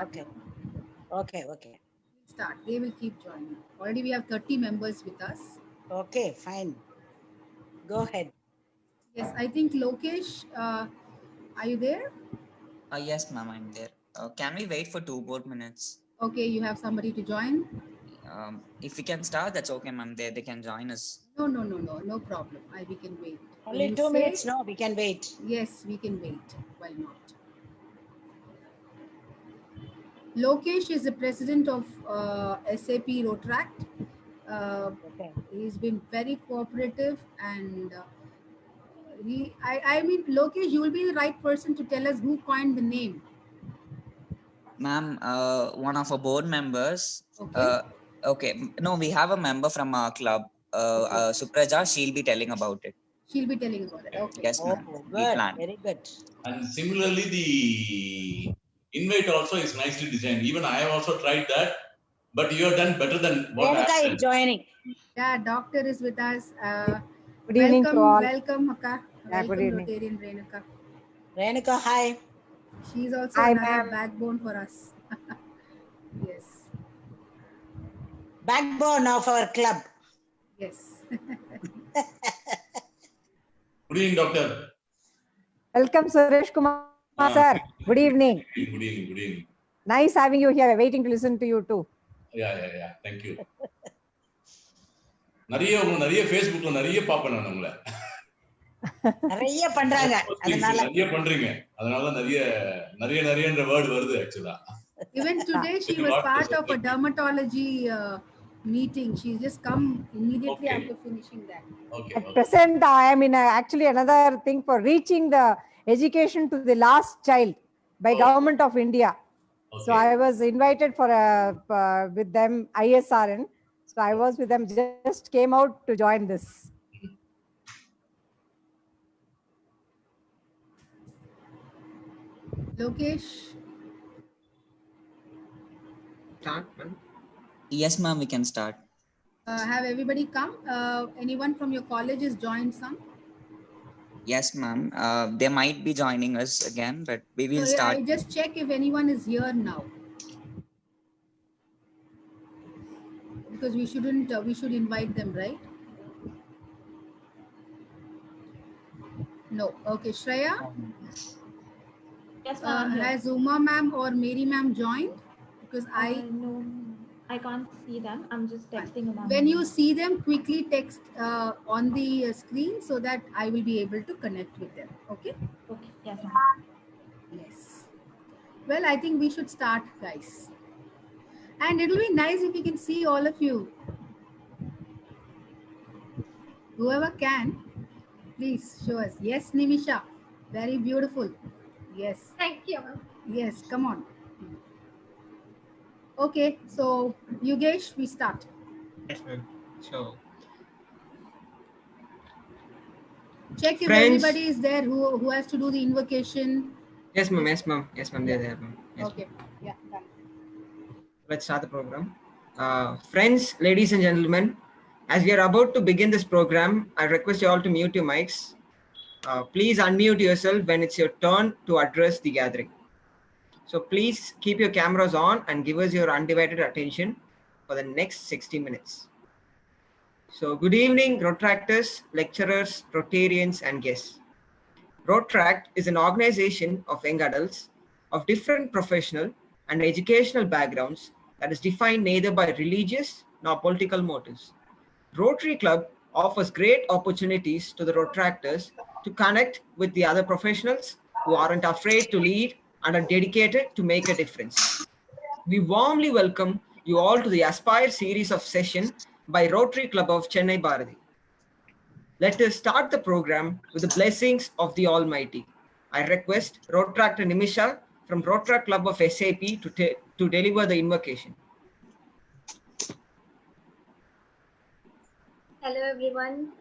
Okay. Okay. Okay. Start. They will keep joining. Already we have 30 members with us. Okay. Fine. Go ahead. Yes, I think Lokesh, are you there? Yes, ma'am, I'm there. Can we wait for 2 more minutes? Okay, you have somebody to join? If we can start, that's okay, ma'am. They can join us. No problem. We can wait. When Only you 2 minutes. say No, we can wait. yes, we can wait. Why not? Lokesh is the president of SAP Rotract. Okay. He's been very cooperative and I mean, Lokesh, you will be the right person to tell us who coined the name. Ma'am, one of our board members. Okay. Okay. No, we have a member from our club, Okay. Supraja. She'll be telling about it. She'll be telling about it. Okay. Yes, Oh, ma'am. We good. planned. Very good. And similarly, the invite also is nicely designed. Even I have also tried that, but you have done better than what I have Renuka done. is joining. Yeah, doctor is with us. Good evening to all. Welcome, Akka. Yeah, good Welcome, evening. Rotarian Renuka. Renuka, hi. She's also Hi, another ma'am. backbone for us. Yes. Backbone of our club. Yes. Good evening, doctor. Welcome, Suresh Kumar sir. Good evening. Good evening. Good evening. Nice having you here. Waiting to listen to you too. Yeah. Thank you. நிறைய Facebookல நிறைய பாப்பேன் நான் உங்களை. நிறைய பண்றாங்க. அதனால நிறைய பண்றீங்க. அதனால நிறையன்ற வேர்ட் வருது actually. Even today she was part of a dermatology meeting. She just come immediately after finishing that. Okay. At present, I am in actually another thing for reaching the education to the last child by Government of India. Okay. So I was invited for with them ISRN. So I was with them. Just came out to join this. Lokesh. Start, ma'am. Yes, ma'am. We can start. Have everybody come? Anyone from your college has joined some? Yes, ma'am. They might be joining us again, but we will So, start. I just check if anyone is here now. Because we shouldn't, we should invite them, right? No. Okay, Shreya? Yes, ma'am. Has Uma ma'am or Mary ma'am joined? Because No, I can't see them. I'm just texting Uma. When you see them, quickly text on the screen so that I will be able to connect with them. Okay? Okay. Yes, ma'am. Yes. Well, I think we should start, guys. And it'll be nice if we can see all of you. Whoever can, please show us. Yes, Nimisha. Very beautiful. Yes. Thank you. Yes, come on. Okay, so Yugesh, we start. Yes, ma'am. So, Check if Friends. everybody is there who has to do the invocation. yes, ma'am. They're there, ma'am. Yes, Okay, yeah, done. let's start the program. Friends, ladies and gentlemen, as we are about to begin this program, I request you all to mute your mics. Please unmute yourself when it's your turn to address the gathering. So please keep your cameras on and give us your undivided attention for the next 60 minutes. So good evening, Rotractors, lecturers, Rotarians, and guests. Rotract is an organization of young adults of different professional and educational backgrounds that is defined neither by religious nor political motives. Rotary Club offers great opportunities to the Rotractors to connect with the other professionals who aren't afraid to lead and are dedicated to make a difference. We warmly welcome you all to the Aspire series of session by Rotary Club of Chennai Bharati. Let us start the program with the blessings of the Almighty. I request Rotractor Nimisha from Rotract Club of SAP to deliver the invocation. Hello, everyone.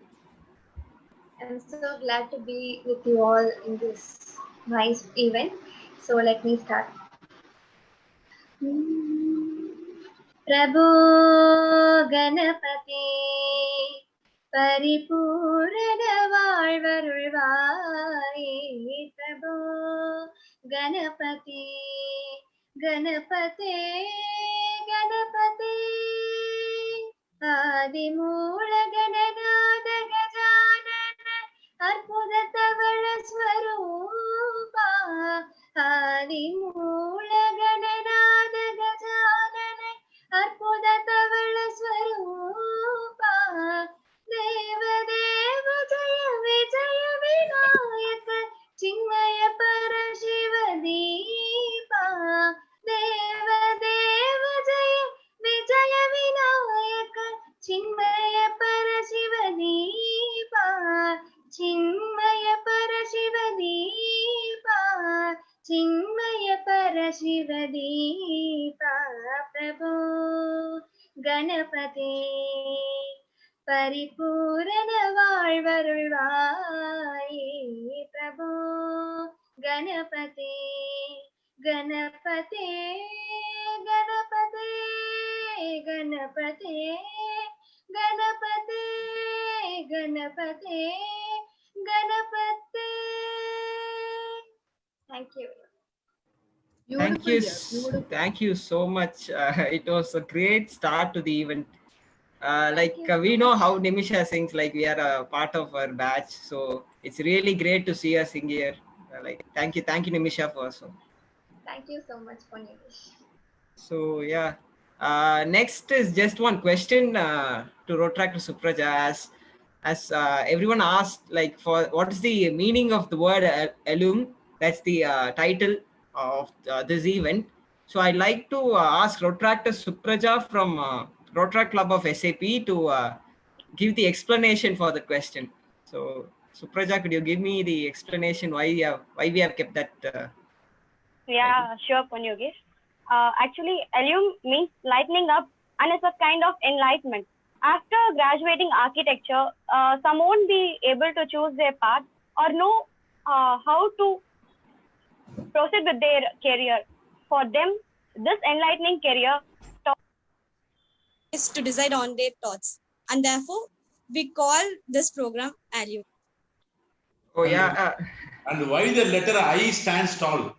I'm so glad to be with you all in this nice event. So let me start. Prabhu Ganapati Paripurana Valvarulvaye Prabhu Ganapati गणपते गणपते आदिमूल गणनाद गजानन अर्बुद तवल स्वरूपा आदिमूल गणनाद गजानन अर्बुद तवल स्वरूपा देव देव जय विजय विनायक चिन्मय परशिव दीपा देव देव जय विजय विनायक चिन्मय परशिव दीपा चिन्मय परशिव दीपा चिन्मय परशिव दीपा प्रभो गणपते परिपूर्ण வாழ்வருள்வாயே प्रभो गणपते गणपते गणपते गणपते गणपते गणपते गणपते Thank you. Thank Beautiful, you. dear. Beautiful. Thank you so much. It was a great start to the event. We know how Nimisha sings, like we are a part of her batch. So it's really great to see her sing here. Thank you, Nimisha, for so. Thank you so much for Nilesh. So yeah, next is just one question to Rotractor Supraja. As everyone asked, like, for what is the meaning of the word alum? That's the title of this event. So I'd like to ask Rotractor Supraja from Rotract Club of SAP to give the explanation for the question. So Supraja, could you give me the explanation why we have kept that? Yeah, sure, Yogesh. Actually, alum means lightening up, and it's a kind of enlightenment. After graduating architecture, some won't be able to choose their path or know how to proceed with their career. For them, this enlightening career is to decide on their thoughts, and therefore we call this program alum. Oh yeah. And why the letter I stands tall?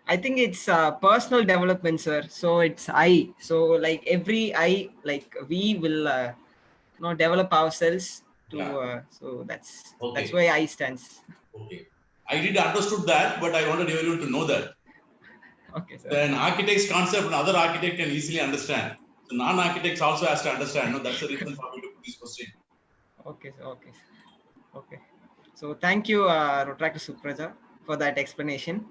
I think it's personal development, sir. So it's I. So like every I, like we will develop ourselves to. So that's why I stands. Okay, I did understood that, but I wanted everyone to know that. Okay, sir. Then architect's concept, another architect can easily understand. So non-architects also has to understand. No, that's the reason for me to put this question. Okay, sir. Okay. So thank you, Rotractor Supraja, for that explanation.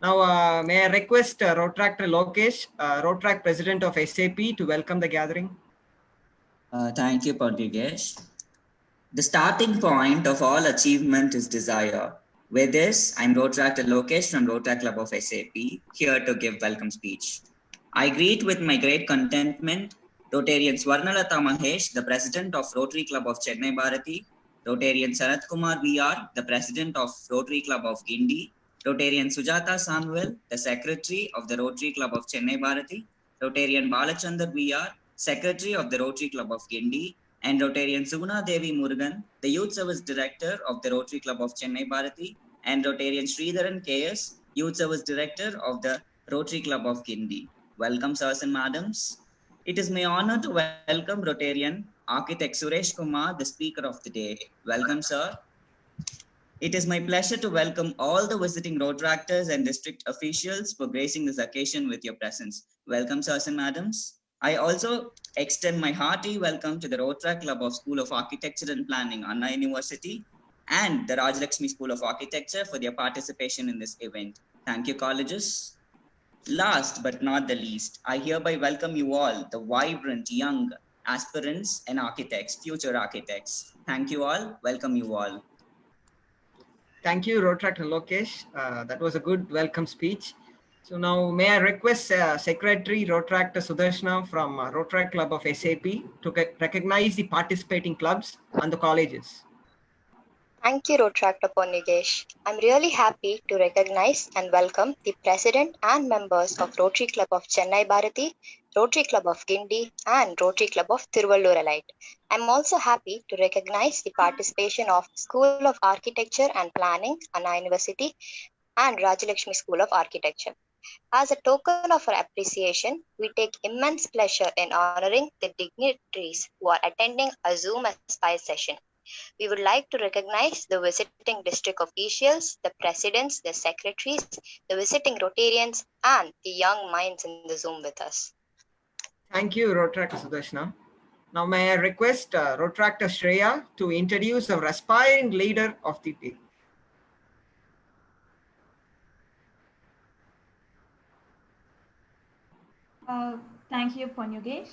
Now, may I request Rotractor Lokesh, Rotract President of SAP, to welcome the gathering. Thank you, Yogesh. The starting point of all achievement is desire. With this, I'm Rotractor Lokesh from Rotract Club of SAP, here to give welcome speech. I greet with my great contentment Rotarian Swarnalatha Mahesh, the President of Rotary Club of Chennai Bharati, Rotarian Sarath Kumar VR, the President of Rotary Club of Guindy, Rotarian Sujata Samuel, the Secretary of the Rotary Club of Chennai Bharati, Rotarian Balachandar VR, Secretary of the Rotary Club of Guindy, and Rotarian Suguna Devi Murugan, the Youth Service Director of the Rotary Club of Chennai Bharati, and Rotarian Sridharan KS, Youth Service Director of the Rotary Club of Guindy. Welcome, sirs and madams. It is my honor to welcome Rotarian Architect Suresh Kumar, the speaker of the day. Welcome, sir. It is my pleasure to welcome all the visiting Rotractors and district officials for gracing this occasion with your presence. Welcome, sirs and madams. I also extend my hearty welcome to the Rotract Club of School of Architecture and Planning, Anna University, and the Rajalakshmi School of Architecture for their participation in this event. Thank you, colleges. Last but not the least, I hereby welcome you all, the vibrant young aspirants and architects, future architects. Thank you all. Welcome you all. Thank you, Rotractor Lokesh. That was a good welcome speech. So now may I request Secretary Rotractor Sudarshana from Rotract Club of SAP to recognize the participating clubs and the colleges. Thank you, Rotractor Yogesh. I'm really happy to recognize and welcome the President and members of Rotary Club of Chennai Bharati, Rotary Club of Guindy, and Rotary Club of Tiruvallur Elite. I'm also happy to recognize the participation of School of Architecture and Planning, Anna University, and Rajalakshmi School of Architecture. As a token of our appreciation, we take immense pleasure in honoring the dignitaries who are attending a Zoom Aspire session. We would like to recognize the visiting district officials, the presidents, the secretaries, the visiting Rotarians, and the young minds in the Zoom with us. Thank you, Rotractor Sudarshana. Now may I request Rotractor Shreya to introduce our aspiring leader of the day. Thank you, Ponyogesh.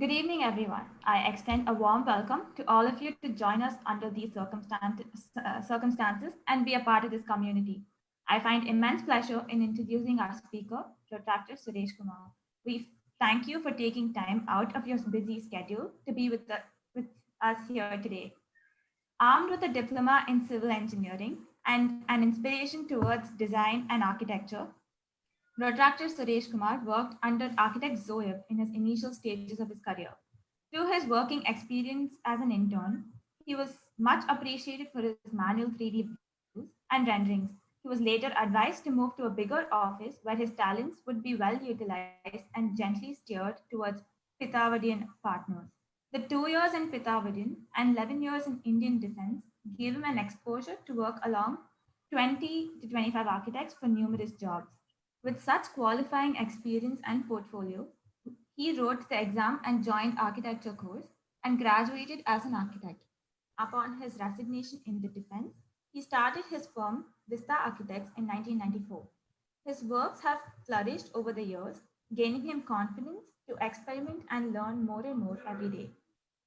Good evening, everyone. I extend a warm welcome to all of you to join us under these circumstances and be a part of this community. I find immense pleasure in introducing our speaker, Rotractor Suresh Kumar. We thank you for taking time out of your busy schedule to be with us here today. Armed with a diploma in civil engineering and an inspiration towards design and architecture, Rotractor Suresh Kumar worked under architect Zoeb in his initial stages of his career. Through his working experience as an intern, he was much appreciated for his manual 3D views and renderings. He was later advised to move to a bigger office where his talents would be well utilized and gently steered towards Pithawadian partners. The 2 years in Pithawadian and 11 years in Indian Defense gave him an exposure to work along 20 to 25 architects for numerous jobs. With such qualifying experience and portfolio, he wrote the exam and joined architecture course and graduated as an architect. Upon his resignation in the defense, he started his firm Vista Architects in 1994. His works have flourished over the years, gaining him confidence to experiment and learn more and more every day.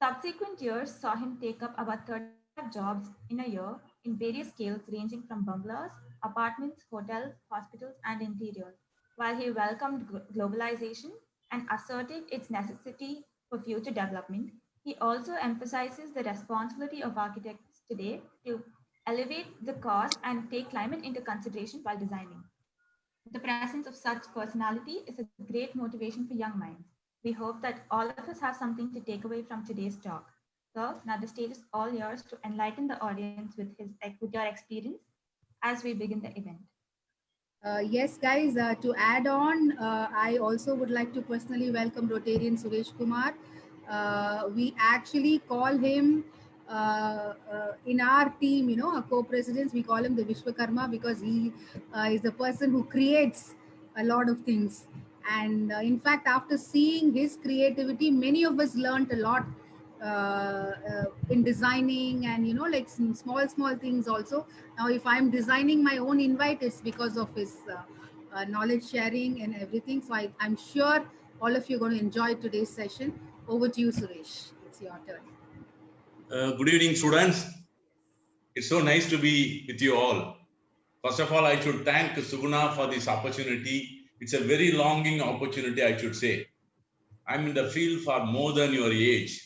Subsequent years saw him take up about 35 jobs in a year in various scales ranging from bungalows, apartments, hotels, hospitals, and interiors. While he welcomed globalization and asserted its necessity for future development, he also emphasizes the responsibility of architects today to elevate the cause and take climate into consideration while designing. The presence of such personality is a great motivation for young minds. We hope that all of us have something to take away from today's talk. So now the stage is all yours to enlighten the audience with your experience as we begin the event. Yes, guys, to add on, I also would like to personally welcome Rotarian Suresh Kumar. We actually call him in our team, you know, our co-presidents, we call him the Vishwakarma because he is the person who creates a lot of things. And in fact, after seeing his creativity, many of us learned a lot in designing and, you know, like some small things also. Now, if I'm designing my own invite, it's because of his knowledge sharing and everything. So I'm sure all of you are going to enjoy today's session. Over to you, Suresh. It's your turn. Good evening, students. It's so nice to be with you all. First of all, I should thank Suguna for this opportunity. It's a very longing opportunity, I should say. I'm in the field for more than your age.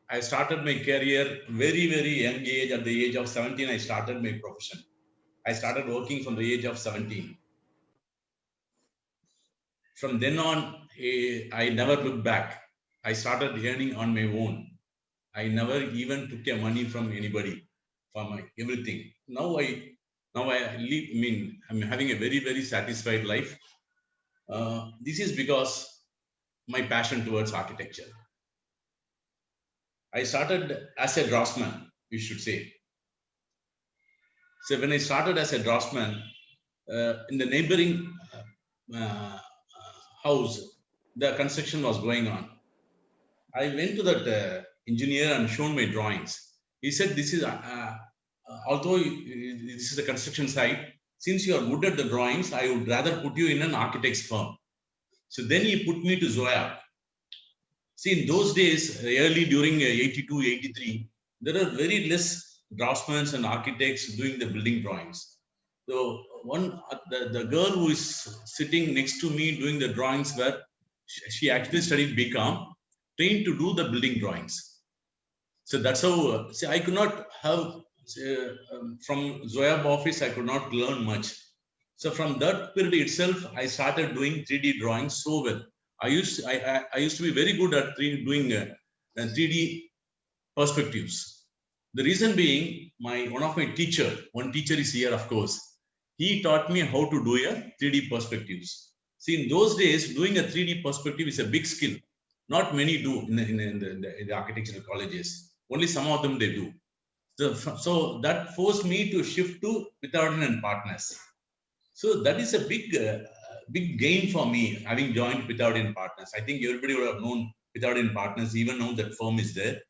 I started my career very, very young age. At the age of 17, I started my profession. I started working from the age of 17. From then on, I never looked back. I started earning on my own. I never even took money from anybody for my everything. Now I live, I'm having a very, very satisfied life. This is because my passion towards architecture. I started as a draftsman, we should say. So when I started as a draftsman, in the neighboring house, the construction was going on. I went to that engineer and shown my drawings. He said, this is, although this is a construction site, since you are good at the drawings, I would rather put you in an architect's firm. So then he put me to Zoya. See, in those days, early during 82, 83, there are very less draftsmen and architects doing the building drawings. So the girl who is sitting next to me doing the drawings, where she actually studied BCom, trained to do the building drawings. So that's how, see, I could not have, from Zoya office, I could not learn much. So from that period itself, I started doing 3D drawings so well. I used to be very good at doing 3D perspectives. The reason being, one teacher is here, of course. he taught me how to do a 3D perspectives. See, in those days, doing a 3D perspective is a big skill. Not many do in the architectural colleges. Only some of them they do. So that forced me to shift to Pithardin and Partners. So that is a big gain for me, having joined Pithardin Partners. I think everybody would have known Pithardin Partners, even now that firm is there.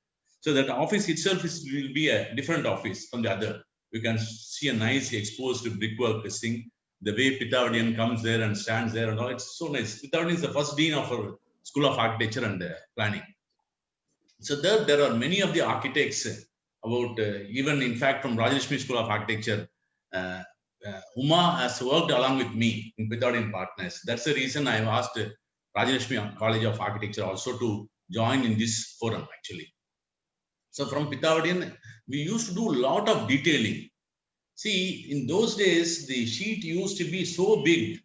So that office itself will be a different office from the other. You can see a nice exposed brickwork thing. The way Pithardin comes there and stands there and all, it's so nice. Pithardin is the first dean of our School of Architecture and Planning. So there are many of the architects about, even in fact from Rajalakshmi School of Architecture, Uma has worked along with me in Pithardin Partners. That's the reason I've asked Rajalakshmi College of Architecture also to join in this forum actually. So from Pithardin, we used to do a lot of detailing. See, in those days, the sheet used to be so big.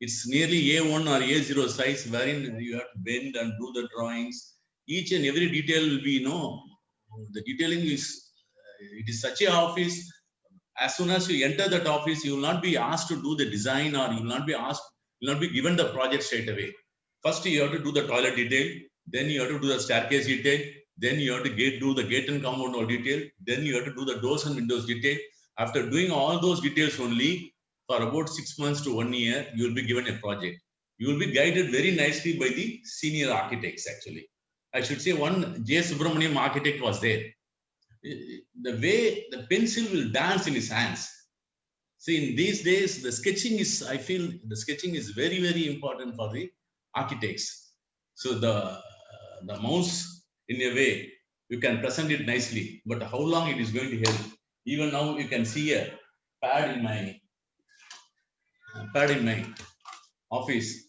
It's nearly A1 or A0 size, wherein you have to bend and do the drawings. Each and every detail will be, the detailing is, it is such a office. As soon as you enter that office, you will not be asked to do the design, or you will not be given the project straight away. First, you have to do the toilet detail. Then you have to do the staircase detail. Then you have to do the gate and compound wall detail. Then you have to do the doors and windows detail. After doing all those details only, for about 6 months to 1 year, you will be given a project. You will be guided very nicely by the senior architects actually. I should say one J. Subramaniam architect was there. The way the pencil will dance in his hands. See, in these days, the sketching is, I feel the sketching is very, very important for the architects. So the mouse, in a way, you can present it nicely, but how long it is going to help? Even now, you can see a pad in my office.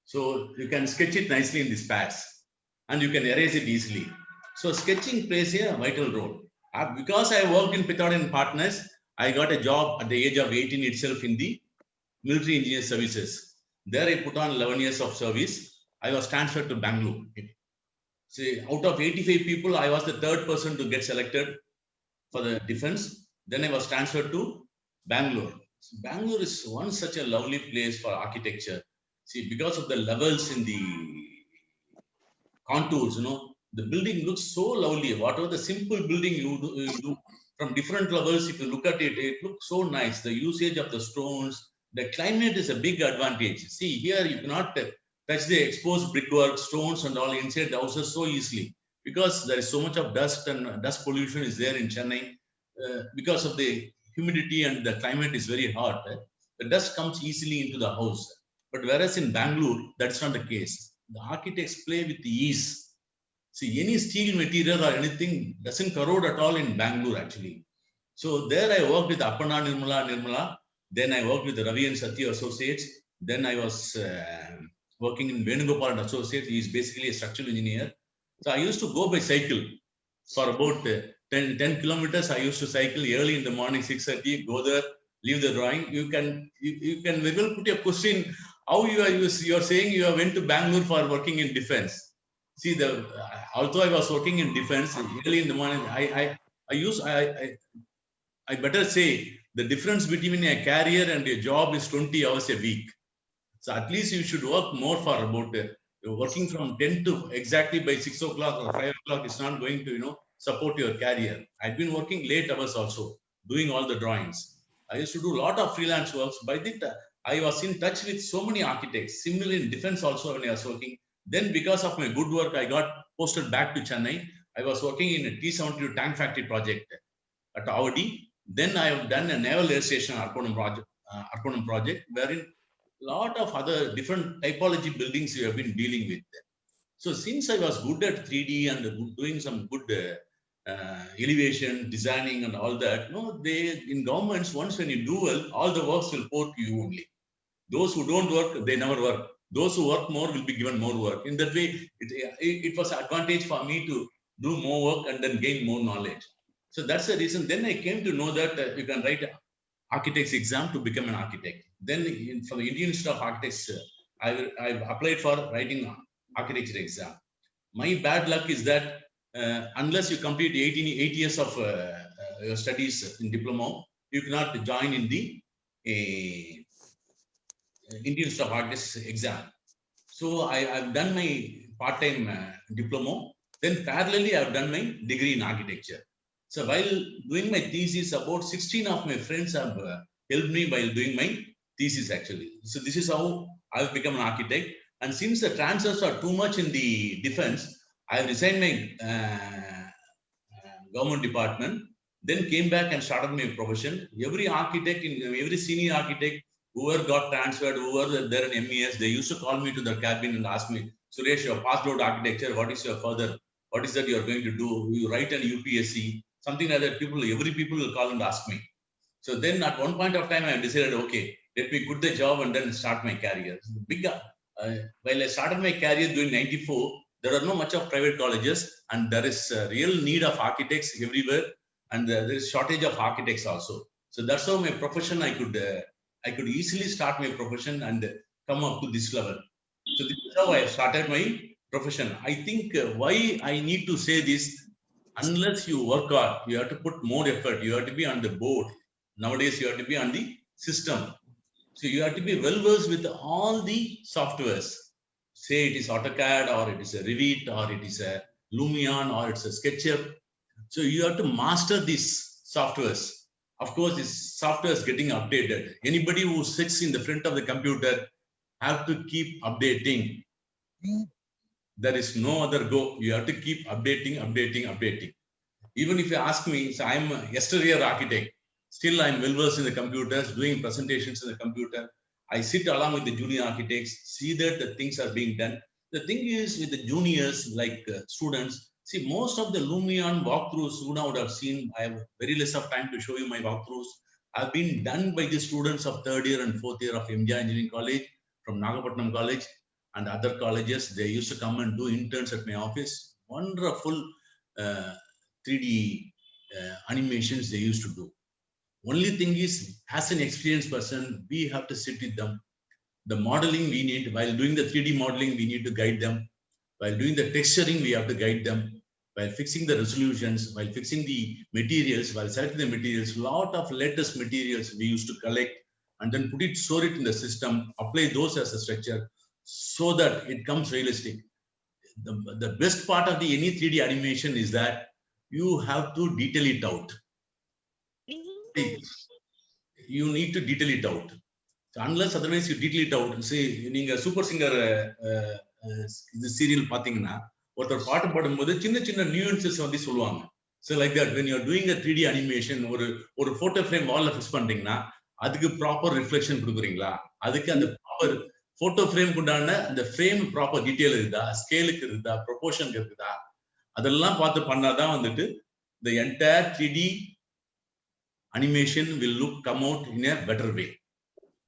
So you can sketch it nicely in these pads, and you can erase it easily. So sketching plays a vital role. Because I worked in Pithardin Partners, I got a job at the age of 18 itself in the Military Engineer Services. There I put on 11 years of service. I was transferred to Bangalore. See, out of 85 people, I was the third person to get selected for the defense. Then I was transferred to Bangalore. So Bangalore is one such a lovely place for architecture. See, because of the levels in the contours, the building looks so lovely. Whatever the simple building you do from different levels, if you look at it, it looks so nice. The usage of the stones, the climate is a big advantage. See, here you cannot touch the exposed brickwork, stones and all inside the houses so easily, because there is so much of dust, and dust pollution is there in Chennai. Because of the humidity and the climate is very hot, the dust comes easily into the house. But whereas in Bangalore, that's not the case. The architects play with ease. See, any steel material or anything doesn't corrode at all in Bangalore actually. So there I worked with Aparna Nirmala. Then I worked with Ravi and Satya Associates. Then I was working in Venugopal and Associates. He is basically a structural engineer. So I used to go by cycle for about 10 kilometers. I used to cycle early in the morning, 6:30, go there, leave the drawing. You can very well put a question, how you're saying you went to Bangalore for working in defense. See, although I was working in defense early in the morning, I better say the difference between a career and a job is 20 hours a week. So at least you should work more for about working from 10 to exactly by 6 o'clock or 5 o'clock is not going to, support your career. I've been working late hours also, doing all the drawings. I used to do a lot of freelance works. By that, I was in touch with so many architects. Similarly, in defense also when I was working. Then because of my good work, I got posted back to Chennai. I was working in a T-72 tank factory project at Avadi. Then I have done a naval air station Arkonam project, wherein a lot of other different typology buildings we have been dealing with. So since I was good at 3D and doing some good elevation, designing and all that, in governments, once when you do well, all the works will pour to you only. Those who don't work, they never work. Those who work more will be given more work. In that way, it was an advantage for me to do more work and then gain more knowledge. So that's the reason. Then I came to know that you can write architect's exam to become an architect. Then for the Indian Institute of Architects, I applied for writing architecture exam. My bad luck is that unless you complete 8 years of your studies in diploma, you cannot join in the a Indian Institute of Architects exam. So I've done my part-time diploma. Then parallelly, I've done my degree in architecture. So while doing my thesis, about 16 of my friends have helped me while doing my thesis actually. So this is how I've become an architect. And since the transfers are too much in the defense, I resigned my government department, then came back and started my profession. Every architect, every senior architect, whoever got transferred, whoever there in MES, they used to call me to their cabin and ask me, Suresh, you have passed out architecture. What is your further? What is that you are going to do? You write an UPSC, something like that. Every people will call and ask me. So then at one point of time, I decided, okay, let me quit the job and then start my career. While I started my career during 94, there are no much of private colleges and there is a real need of architects everywhere. And there is shortage of architects also. So that's how my profession, I could easily start my profession and come up to this level. So this is how I started my profession. I think why I need to say this, unless you work hard, you have to put more effort. You have to be on the board. Nowadays, you have to be on the system. So you have to be well versed with all the softwares. Say it is AutoCAD or it is a Revit or it is a Lumion or it's a SketchUp. So you have to master these softwares. Of course, this software is getting updated. Anybody who sits in the front of the computer have to keep updating. There is no other go. You have to keep updating. Even if you ask me, so I'm a yesteryear architect. Still, I'm well versed in the computers, doing presentations in the computer. I sit along with the junior architects, see that the things are being done. The thing is with the juniors, like students, see, most of the Lumion walkthroughs you now would have seen. I have very less of time to show you my walkthroughs. Have been done by the students of 3rd year and 4th year of MJ Engineering College, from Nagapattinam College and other colleges. They used to come and do interns at my office. Wonderful 3D animations they used to do. Only thing is, as an experienced person, we have to sit with them. The modeling we need, while doing the 3D modeling, we need to guide them. While doing the texturing, we have to guide them. While fixing the resolutions, while fixing the materials, while selecting the materials, lot of latest materials we used to collect and then store it in the system, apply those as a structure so that it comes realistic. The best part of the any 3D animation is that you have to detail it out. You need to detail it out. So unless otherwise you detail it out, say, you Super Singer the serial pathina, what the part about chinna nuances on this one. So like that, when you're doing a 3D animation or a photo frame wall of pandingna, adhukku proper reflection kudukuringla. Adhukku and the proper photo frame kundana, the frame proper detail irudha, scale irudha, proportion irudha. Adallam paathu pannada vandu the entire 3D animation will come out in a better way.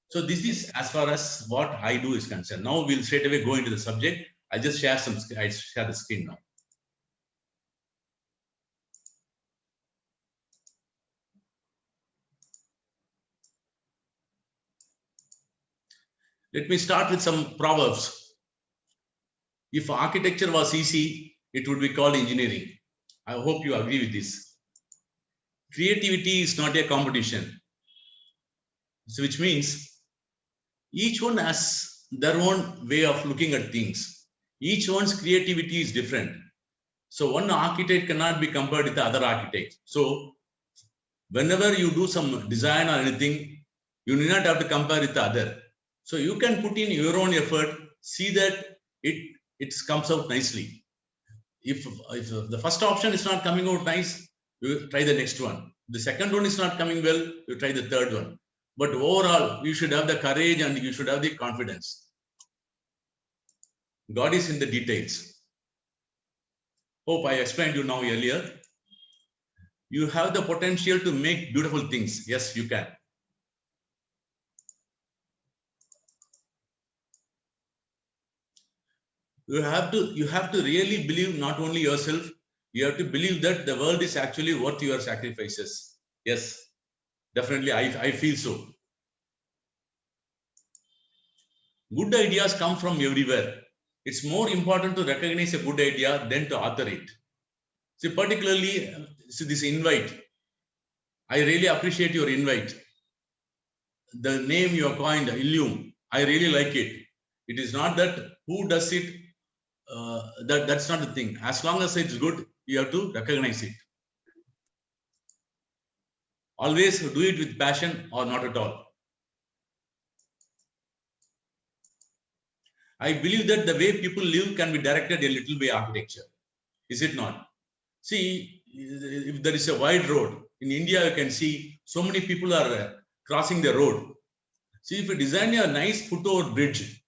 So this is as far as what I do is concerned. Now we'll straight away go into the subject. I just share the screen now. Let me start with some proverbs. If architecture was easy, it would be called engineering. I hope you agree with this. Creativity is not a competition. So which means each one has their own way of looking at things. Each one's creativity is different. So one architect cannot be compared with the other architect. So whenever you do some design or anything, you need not have to compare with the other. So you can put in your own effort, see that it comes out nicely. If the first option is not coming out nice, you try the next one. The second one is not coming well, you try the third one. But overall, you should have the courage and you should have the confidence. God is in the details. Hope I explained you now earlier. You have the potential to make beautiful things. Yes, you can. You have to really believe not only yourself, you have to believe that the world is actually worth your sacrifices. Yes, definitely, I feel so. Good ideas come from everywhere. It's more important to recognize a good idea than to author it. See, particularly, this invite. I really appreciate your invite. the name you have coined, Illume, I really like it. It is not that who does it, that's not the thing. As long as it's good, you have to recognize it. Always do it with passion or not at all. I believe that the way people live can be directed a little by architecture. Is it not? See, if there is a wide road, in India you can see so many people are crossing the road. See, if you design a nice foot-over bridge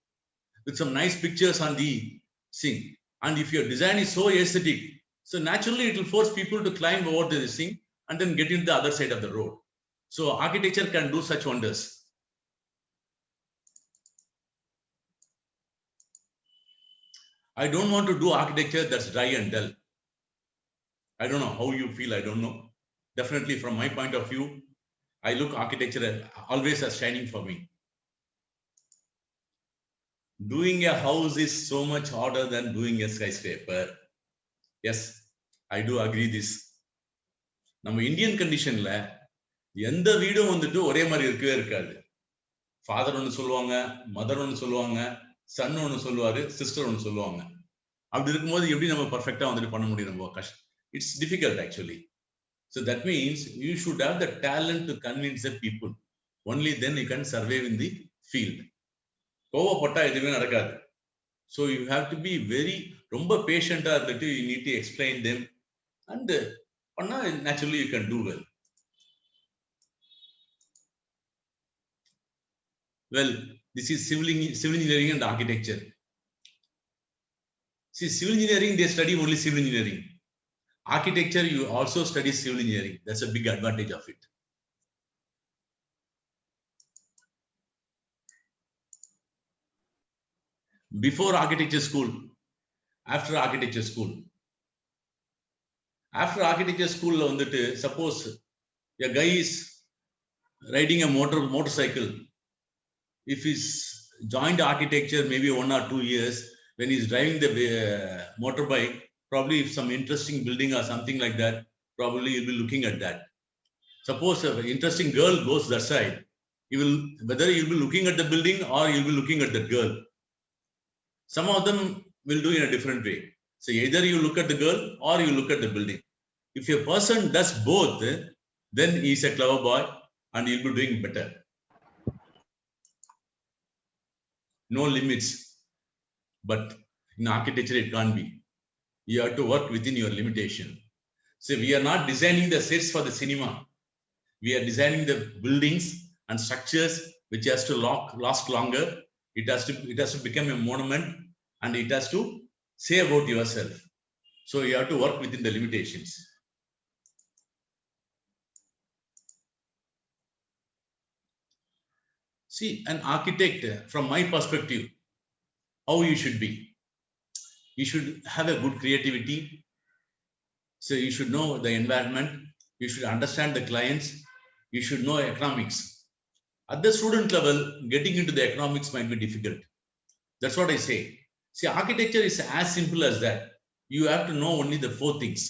with some nice pictures on the thing, and if your design is so aesthetic, so naturally it will force people to climb over to this thing and then get into the other side of the road. So architecture can do such wonders. I don't want to do architecture that's dry and dull. I don't know how you feel, I don't know. Definitely from my point of view, I look architecture always as shining for me. Doing a house is so much harder than doing a skyscraper. Yes, I do agree this. நம்ம Indian கண்டிஷன்ல எந்த வீடும் வந்துட்டு ஒரே மாதிரி இருக்கவே இருக்காது. Father ஒன்று சொல்லுவாங்க, மதர் ஒன்று சொல்லுவாங்க, சன் ஒன்று சொல்லுவாரு, சிஸ்டர் ஒன்று சொல்லுவாங்க. அப்படி இருக்கும்போது எப்படி நம்ம பர்ஃபெக்டா வந்துட்டு பண்ண முடியும்? நம்ம கஷ்டம். It's difficult actually. So that means you should have the talent to convince the people. Only then you can survive in the field. கோவப்பட்டா எதுவுமே நடக்காது. So you have to be very ரொம்ப பேஷண்டா இருந்துட்டு you need to explain them and பண்ணா naturally you can do well. Well, this is civil engineering and architecture. See, civil engineering, they study only civil engineering. Architecture, you also study civil engineering. That's a big advantage of it. Before architecture school, after architecture school. After architecture school, suppose a guy is riding a motorcycle. If he's joined architecture maybe 1 or 2 years, when he's driving the motorbike, probably if some interesting building or something like that, probably he'll be looking at that. Suppose an interesting girl goes that side, whether he'll be looking at the building or he'll be looking at the girl. Some of them will do in a different way. So either you look at the girl or you look at the building. If a person does both, then he's a clever boy and he'll be doing better. No limits. But in architecture, it can't be. You have to work within your limitation. So we are not designing the sets for the cinema. We are designing the buildings and structures which has to last longer. It has to become a monument and it has to say about yourself. So you have to work within the limitations. See, an architect, from my perspective, how you should be. You should have a good creativity. So you should know the environment. You should understand the clients. You should know economics. At the student level, getting into the economics might be difficult. That's what I say. See, architecture is as simple as that. You have to know only the 4 things.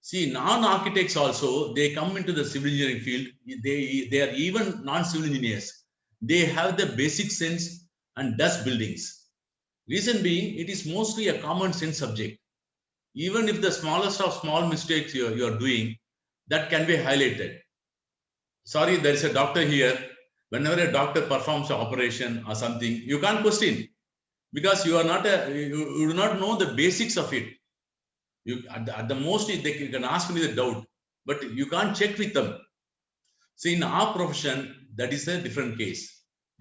See, non-architects also, they come into the civil engineering field. They are even non-civil engineers. They have the basic sense and does buildings. Reason being, it is mostly a common sense subject. Even if the smallest of small mistakes you are doing, that can be highlighted. Sorry, there is a doctor here. Whenever a doctor performs an operation or something, you can't question because you are not you do not know the basics of it. At the most, you can ask me the doubt, but you can't check with them. So in our profession, that is a different case.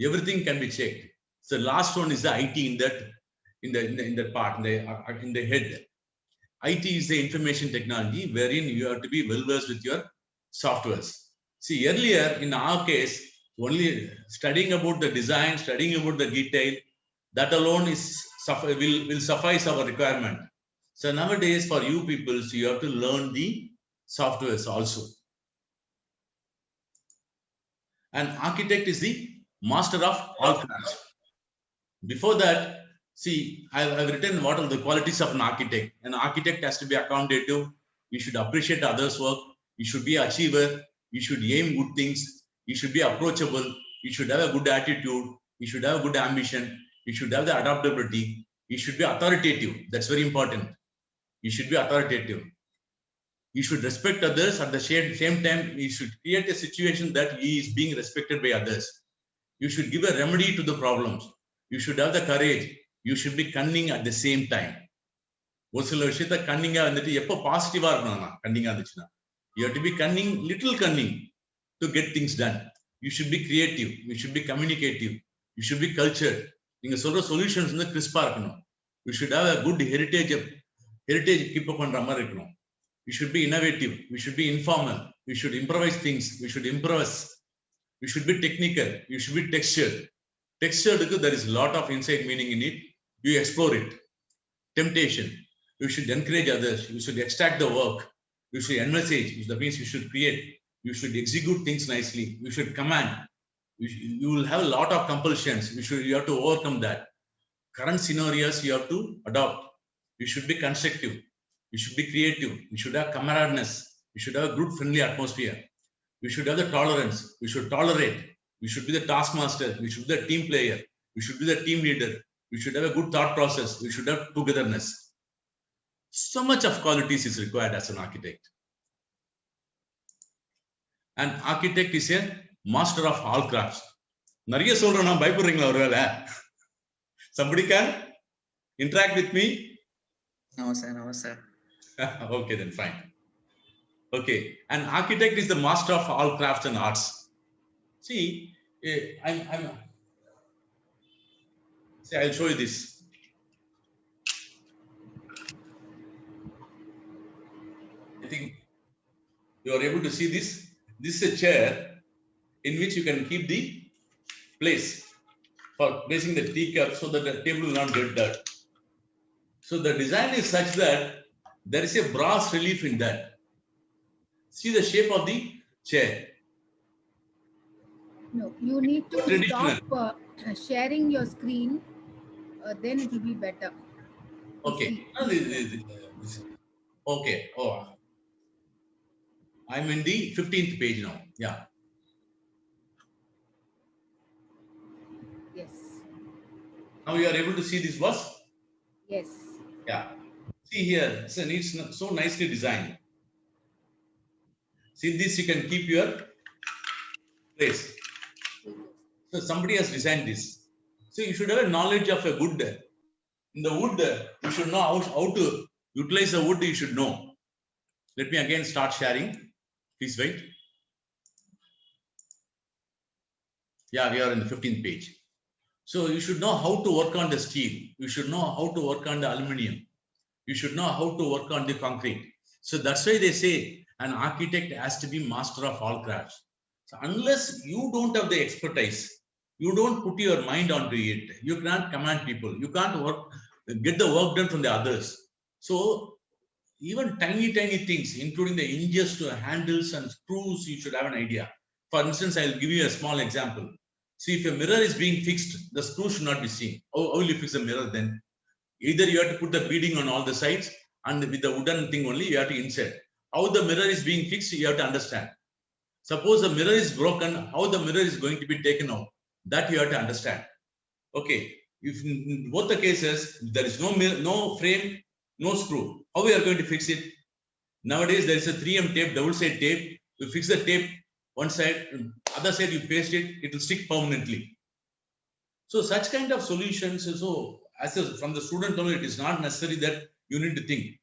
Everything can be checked. So last one is the IT in that part, in the head. IT is the information technology wherein you have to be well versed with your softwares. See, earlier in our case, only studying about the design, studying about the detail, that alone will suffice our requirement. So nowadays, for you people, so you have to learn the softwares also. An architect is the master of all crafts. Before that, see, I've written what are the qualities of an architect. An architect has to be accommodative. You should appreciate others' work. You should be an achiever. You should aim good things. You should be approachable. You should have a good attitude. You should have a good ambition. You should have the adaptability. You should be authoritative. That's very important. You should be authoritative. You should respect others. At the same time, you should create a situation that he is being respected by others. You should give a remedy to the problems. You should have the courage. You should be cunning at the same time. ஒரு சில விஷயத்த கன்னிங்கா வந்துட்டு எப்போ பாசிட்டிவா இருக்கணும் கன்னிங்கா இருந்துச்சுன்னா you have to be cunning, little cunning to get things done. You should be creative. You should be communicative. You should be cultured. நீங்க சொல்ற சொல்யூஷன்ஸ் வந்து கிறிஸ்பா இருக்கணும். You should have a good heritage keep up பண்ற மாதிரி இருக்கணும். You should be innovative. You should be informal. You should improvise things. You should improvise. You should be technical. You should be textured. Textured, there is a lot of inside meaning in it. You explore it. Temptation. You should encourage others. You should extract the work. You should envisage. That means you should create. You should execute things nicely. You should command. You will have a lot of compulsions. You have to overcome that. Current scenarios you have to adopt. You should be constructive. You should be creative. You should have camaradeness. You should have a good friendly atmosphere. You should have the tolerance. You should tolerate. You should be the taskmaster. You should be the team player. You should be the team leader. You should have a good thought process. You should have togetherness. So much of qualities is required as an architect. An architect is a master of all crafts. Nariya solrana bhayapudringa oruvela. Somebody can interact with me? No sir, no sir. Okay, then fine. Okay, an architect is the master of all crafts and arts. See, I'll show you this. I think you are able to see this. This is a chair in which you can keep the place for placing the teacup so that the table will not get dirt. So the design is such that there is a brass relief in that. See the shape of the chair. No, you need to stop sharing your screen. Then it will be better. Okay. Okay. Oh, I'm in the 15th page now. Yeah. Yes. Now you are able to see this was? Yes. Yeah. See here, it's so nicely designed. See this, you can keep your place. So somebody has designed this. So you should have a knowledge of a wood. In the wood, you should know how to utilize the wood. You should know. Let me again start sharing. Please wait. Yeah, we are in the 15th page. So you should know how to work on the steel. You should know how to work on the aluminium. You should know how to work on the concrete. So that's why they say an architect has to be master of all crafts. So unless you don't have the expertise, you don't put your mind onto it, you can't command people. You can't get the work done from the others. So even tiny things, including the hinges to handles and screws, you should have an idea. For instance, I'll give you a small example. See, if a mirror is being fixed, the screw should not be seen. How will you fix a mirror then? Either you have to put the beading on all the sides, and with the wooden thing only, you have to insert. How the mirror is being fixed, you have to understand. Suppose the mirror is broken, how the mirror is going to be taken out, that you have to understand. Okay, if in both the cases, there is no frame, no screw, how we are going to fix it? Nowadays, there is a 3M tape, double side tape. You fix the tape one side, other side you paste it, it will stick permanently. So such kind of solutions, so from the student only, it is not necessary that you need to think.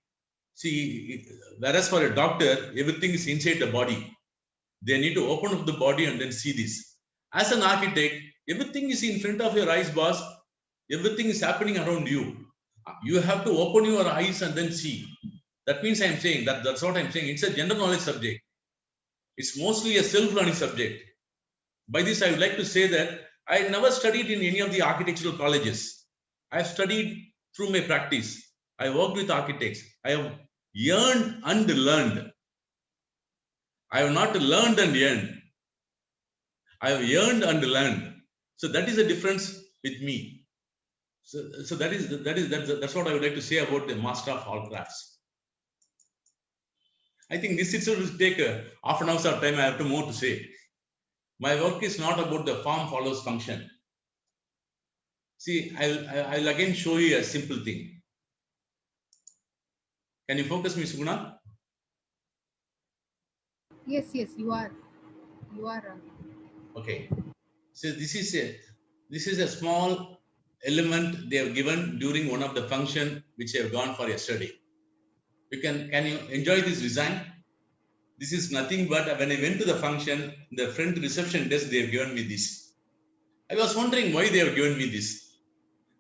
See, whereas for a doctor, everything is inside the body. They need to open up the body and then see this. As an architect, everything is in front of your eyes, boss. Everything is happening around you. You have to open your eyes and then see. That means I'm saying that's what I'm saying. It's a general knowledge subject. It's mostly a self-learning subject. By this, I would like to say that I never studied in any of the architectural colleges. I have studied through my practice. I worked with architects. I have yearned and learned. I have not learned and yearned. I have yearned and learned. So that is the difference with me. So that's what I would like to say about the master of all crafts. I think this itself will take half an hour of time. I have more to say. My work is not about the form follows function. See, I'll again show you a simple thing. Can you focus, Ms. Guna? Yes, yes, you are. Okay. So this is a small element they have given during one of the function which I have gone for yesterday. Can you enjoy this design? This is nothing but when I went to the function, the front reception desk, they have given me this. I was wondering why they have given me this.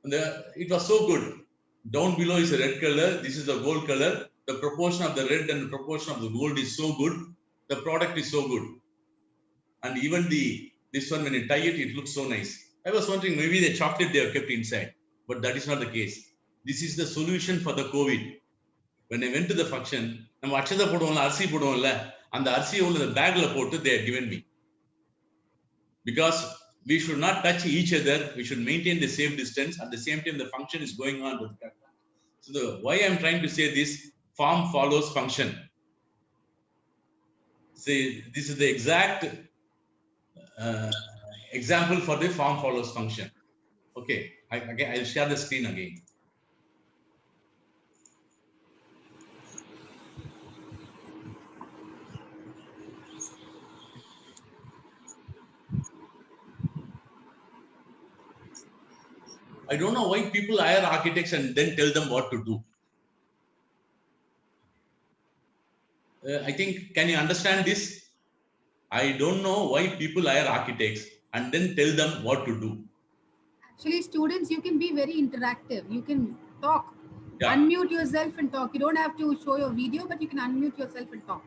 It was so good. Down below is a red color. This is the gold color. The proportion of the red and the proportion of the gold is so good. The product is so good. And even this one, when you tie it, it looks so nice. I was wondering maybe the chocolate they have kept inside, but that is not the case. This is the solution for the COVID. When I went to the function, நம்ம அட்சதை போடுவோம்ல, அரிசி போடுவோம்ல, அந்த அரிசியை உள்ள the bagல போட்டு they have given me. Because we should not touch each other, we should maintain the safe distance. At the same time, the function is going on. So why I'm trying to say this, form follows function. See, this is the exact example for the form follows function. Okay, I'll share the screen again. I don't know why people hire architects and then tell them what to do. I think, can you understand this? I don't know why people hire architects and then tell them what to do. Actually, students, you can be very interactive. You can talk. Yeah. Unmute yourself and talk. You don't have to show your video, but you can unmute yourself and talk.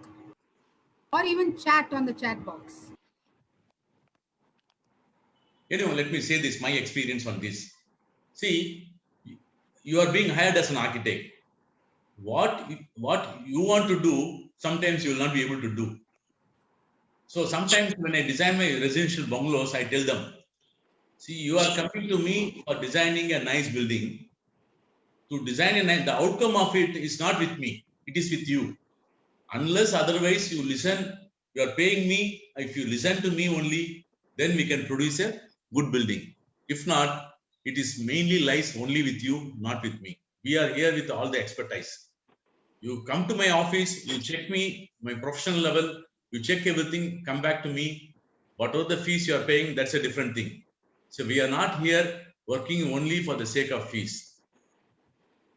Or even chat on the chat box. Anyway, let me say this, my experience on this. See, you are being hired as an architect. What you want to do, sometimes you will not be able to do. So sometimes when I design my residential bungalows, I tell them, see, you are coming to me for designing a nice building. To design the outcome of it is not with me, it is with you. Unless otherwise you listen, you are paying me. If you listen to me only, then we can produce a good building. If not, it is mainly lies only with you, not with me. We are here with all the expertise. You come to my office, you check me, my professional level, you check everything, come back to me. Whatever the fees you are paying, that's a different thing. So we are not here working only for the sake of fees.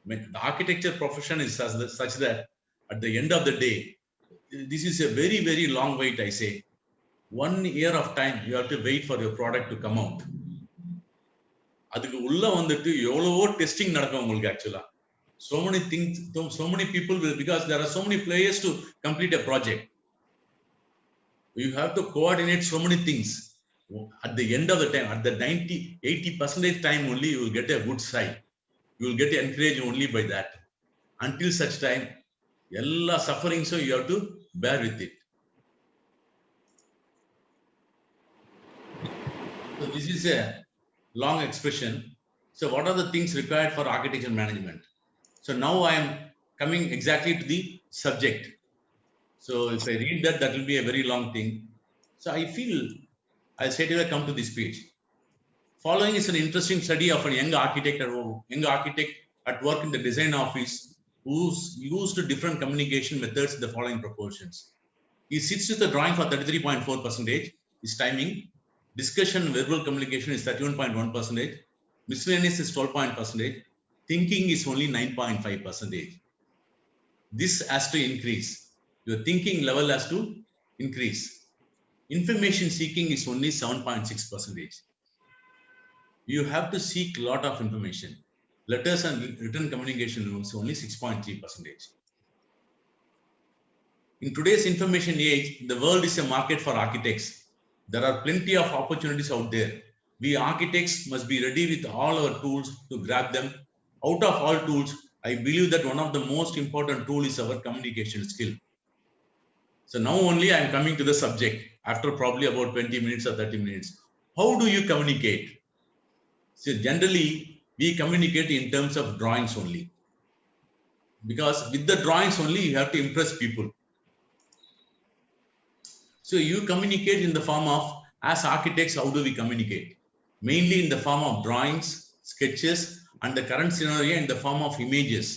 The architecture profession is such that at the end of the day, this is a very, very long wait, I say. 1 year of time, you have to wait for your product to come out. அதுக்கு உள்ள வந்துட்டு எவ்வளவோ testing நடக்கும் உங்களுக்கு ஆக்சுவலா. So many things, so many people will, because there are so many players to complete a project. You have to coordinate so many things. At the end of the time, at the 80% time only, you will get a good side. You will get encouraged only by that. Until such time, all suffering, so you have to bear with it. So this is a long expression. So what are the things required for architecture management? So now I am coming exactly to the subject. So if I read that, that will be a very long thing. So I feel I'll straight away come to this page. Following is an interesting study of a young architect at work in the design office who's used different communication methods in the following proportions. He sits with the drawing for 33.4%. His timing. Discussion, verbal communication is 31.1%. Miscellaneous is 12%. Thinking is only 9.5%. This has to increase. Your thinking level has to increase. Information seeking is only 7.6%. You have to seek a lot of information. Letters and written communication is only 6.3%. In today's information age, the world is a market for architects. There are plenty of opportunities out there. We architects must be ready with all our tools to grab them. Out of all tools, I believe that one of the most important tools is our communication skill. So now only I am coming to the subject after probably about 20 minutes or 30 minutes. How do you communicate? So generally, we communicate in terms of drawings only. Because with the drawings only, you have to impress people. So you communicate in the form of As architects, how do we communicate? Mainly in the form of drawings, sketches, and the current scenario in the form of images.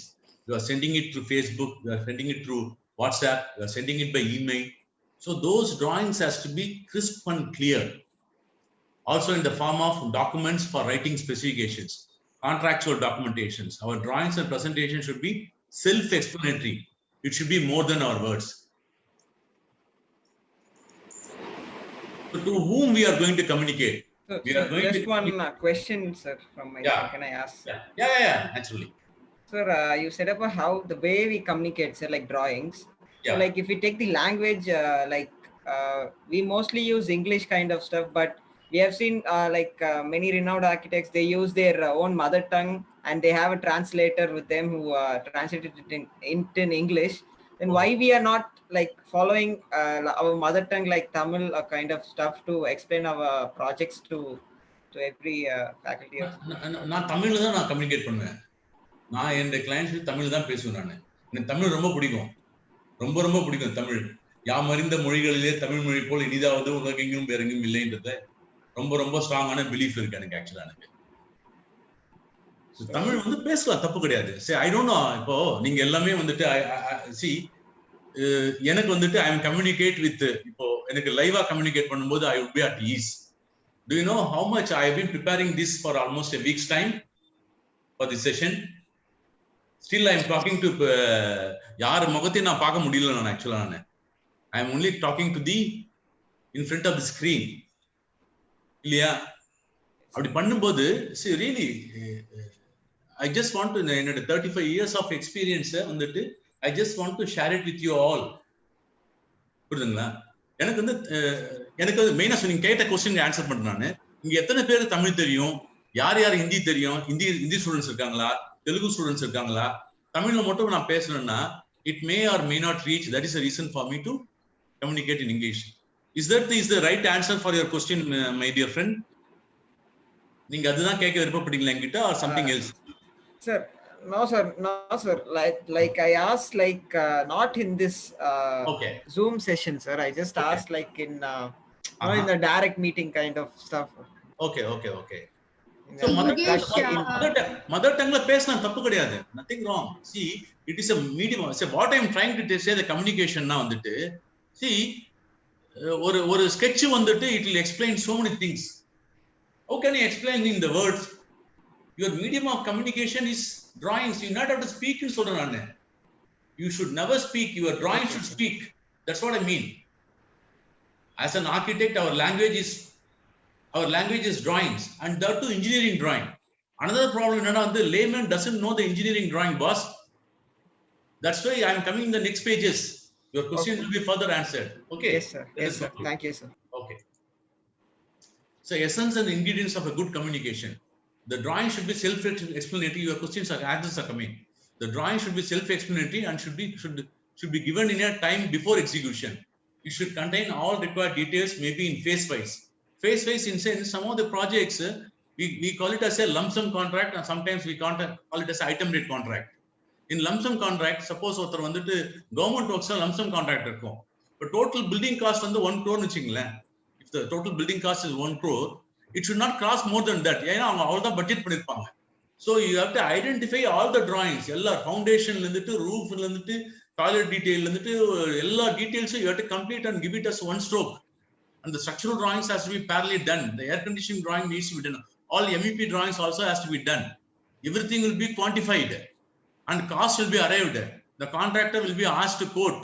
You are sending it through Facebook, you are sending it through WhatsApp, you are sending it by email. So those drawings has to be crisp and clear. Also in the form of documents for writing specifications, contractual documentations. Our drawings and presentations should be self-explanatory. It should be more than our words. So to whom we are going to communicate? So, We are going just to- one question, sir, from my side. Can I ask? Yeah, naturally. Sir, you said about how the way we communicate, sir, like drawings. Yeah. So, like if we take the language, we mostly use English kind of stuff, but we have seen many renowned architects, they use their own mother tongue and they have a translator with them who translated it in English. Then why we are not like following our mother tongue like Tamil kind of stuff to explain our projects to every faculty? நான் தமிழ்ல தான் நான் communicate பண்ணுவேன். நான் என் clients Tamil தான் பேசுவேன். நான் எனக்கு தமிழ் ரொம்ப பிடிக்கும், ரொம்ப ரொம்ப பிடிக்கும் தமிழ். யாம் அறிந்த மொழிகளிலே தமிழ் மொழி போல் இனிதாவது உலகெங்கும் வேறெங்கும் இல்லைன்றத ரொம்ப ரொம்ப ஸ்ட்ராங்கான பிலீஃப் இருக்கு எனக்கு. ஆக்சுவலா எனக்கு தமிழ் வந்து பேசலாம், தப்பு கிடையாது. சரி, ஐ டோன்ட் நோ. இப்போ நீங்க எல்லாமே வந்துட்டு எனக்கு வந்துட்டு ஐ எம் கம்யூனிகேட் வித், இப்போ எனக்கு லைவா கம்யூனிகேட் பண்ணும்போது I would be at is. Do you know how much I have been preparing this for almost a week's time for this session? Still I am talking to yaar mugathai na paaka mudiyala nan. Actually I am only talking to the in front of the screen. Illaya apdi பண்ணும்போது see really I just want to, in 35 years of experience வந்துட்டு I just want to share it with you all. புரியுதுங்களா? எனக்கு வந்து மெயினா நீங்க கேட்ட question answer பண்றேன். நான் இங்க எத்தனை பேர் தமிழ் தெரியும், யார் யார் ஹிந்தி தெரியும், ஹிந்தி ஸ்டூடெண்ட்ஸ் இருக்காங்களா, தெலுங்கு ஸ்டூடெண்ட்ஸ் இருக்காங்களா? தமிழ்ல மட்டும் நான் பேசணும்னா it may or may not reach. That is a reason for me to communicate in English. Is the right answer for your question, my dear friend? நீங்க அதுதான் கேட்க விருப்பப்படுறீங்களா என்கிட்ட or something else? Sir, no sir, like I asked not in this Zoom session, sir. I just asked like in in the direct meeting kind of stuff. Okay. So mother tongue la pesna thappu kediyadu, nothing wrong. See, it is a medium. So what I am trying to say, the communication na vandittu, see ஒரு sketch vandittu it will explain so many things. How can you explain in the words? Your medium of communication is drawings. You not have to speak in solran. You should never speak, your drawing should speak. That's what I mean. As an architect, our language is drawings, and that too engineering drawing. Another problem is the layman doesn't know the engineering drawing, boss. That's why I am coming in the next pages. Your question will be further answered. Okay? Yes, sir. Yes, sir. Thank you, sir. Okay. So essence and ingredients of a good communication. The drawing should be self-explanatory. Your questions or answers are coming. The drawing should be self-explanatory and should be given in a time before execution. It should contain all required details, maybe in phase-wise. Phase-wise in sense, some of the projects we call it as a lump sum contract, and sometimes we call it as item rate contract. In lump sum contract, suppose ஒருத்தர் வந்துட்டு government works lump sum contract இருக்கும். But total building cost வந்து 1 crore வச்சுங்களேன். If the total building cost is 1 crore, it should not cross more than that. ஏன்னா அவங்க அவ்வளவுதான் budget பண்ணிருப்பாங்க. So you have to identify all the drawings, எல்லா ஃபவுண்டேஷன்ல இருந்துட்டு ரூஃப்ல இருந்துட்டு டாய்லெட் டீடைல்ல இருந்துட்டு எல்லா டீடைல்ஸும் you have to complete and give it as one stroke. And the structural drawings has to be parallelly done. The air conditioning drawing needs to be done. All MEP drawings also has to be done. Everything will be quantified and cost will be arrived. The contractor will be asked to quote.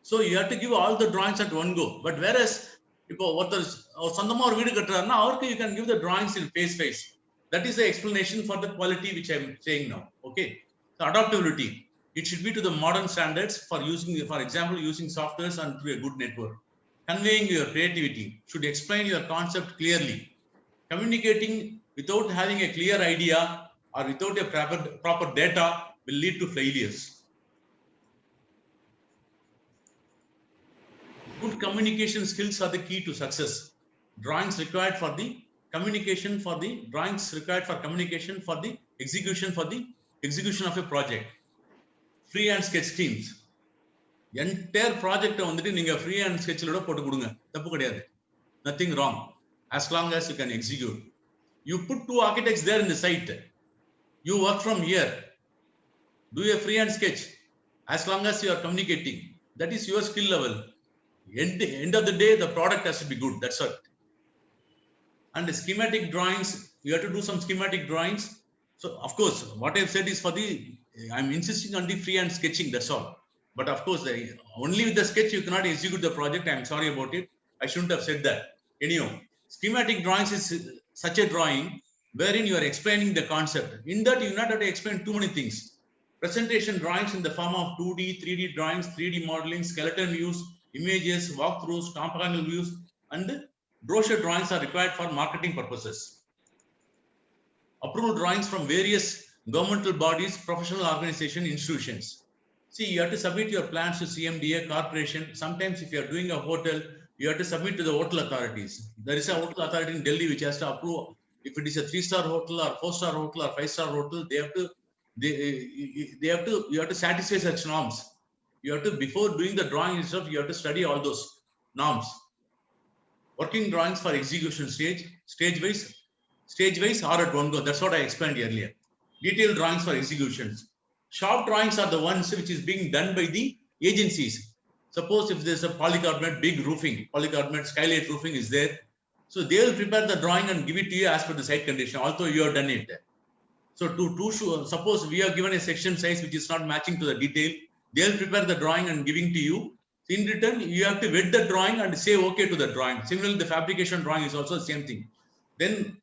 So you have to give all the drawings at one go. But whereas இப்போ ஒருத்தர் சொந்தமா ஒரு வீடு கட்டுறாருன்னா அவருக்கு you can give the drawings in phase. That is the explanation for the quality which I am saying now. Okay. So adaptability. It should be to the modern standards for example, using softwares and through a good network. Conveying your creativity. Should explain your concept clearly. Communicating without having a clear idea or without a proper data will lead to failures. Good communication skills are the key to success. Drawings required for the communication for the execution of a project. Free and sketch teams. Entire project வந்துட்டு நீங்க free and sketch லோட போட்டு கொடுங்க, தப்பு கிடையாது. nothing wrong, as long as you can execute. You put 2 architects there in the site. You work from here. Do a freehand sketch. As long as you are communicating, that is your skill level. End of the day, the product has to be good. That's it. And the schematic drawings, you have to do some schematic drawings. So, of course, what I've said is I'm insisting on the freehand sketching. That's all. But of course, only with the sketch, you cannot execute the project. I'm sorry about it. I shouldn't have said that. Anyhow, schematic drawings is such a drawing wherein you are explaining the concept. In that, you do not have to explain too many things. Presentation drawings in the form of 2D, 3D drawings, 3D modeling, skeleton views, images, walkthroughs, comparable views, and brochure drawings are required for marketing purposes. Approval drawings from various governmental bodies, professional organization, institutions. See, you have to submit your plans to CMDA, corporation. Sometimes if you are doing a hotel, you have to submit to the hotel authorities. There is a hotel authority in Delhi which has to approve. If it is a 3-star hotel or 4-star hotel or 5-star hotel, you have to satisfy such norms. You have to, before doing the drawing itself, you have to study all those norms. Working drawings for execution stage wise or at one go. That's what I explained earlier. Detailed drawings for executions. Shop drawings are the ones which is being done by the agencies. Suppose if there's a polycarbonate big roofing, polycarbonate skylight roofing is there. So they will prepare the drawing and give it to you as per the site condition, although you have done it. So suppose we have given a section size which is not matching to the detail, they will prepare the drawing and giving to you. In return, you have to vet the drawing and say okay to the drawing. Similarly, the fabrication drawing is also the same thing. Then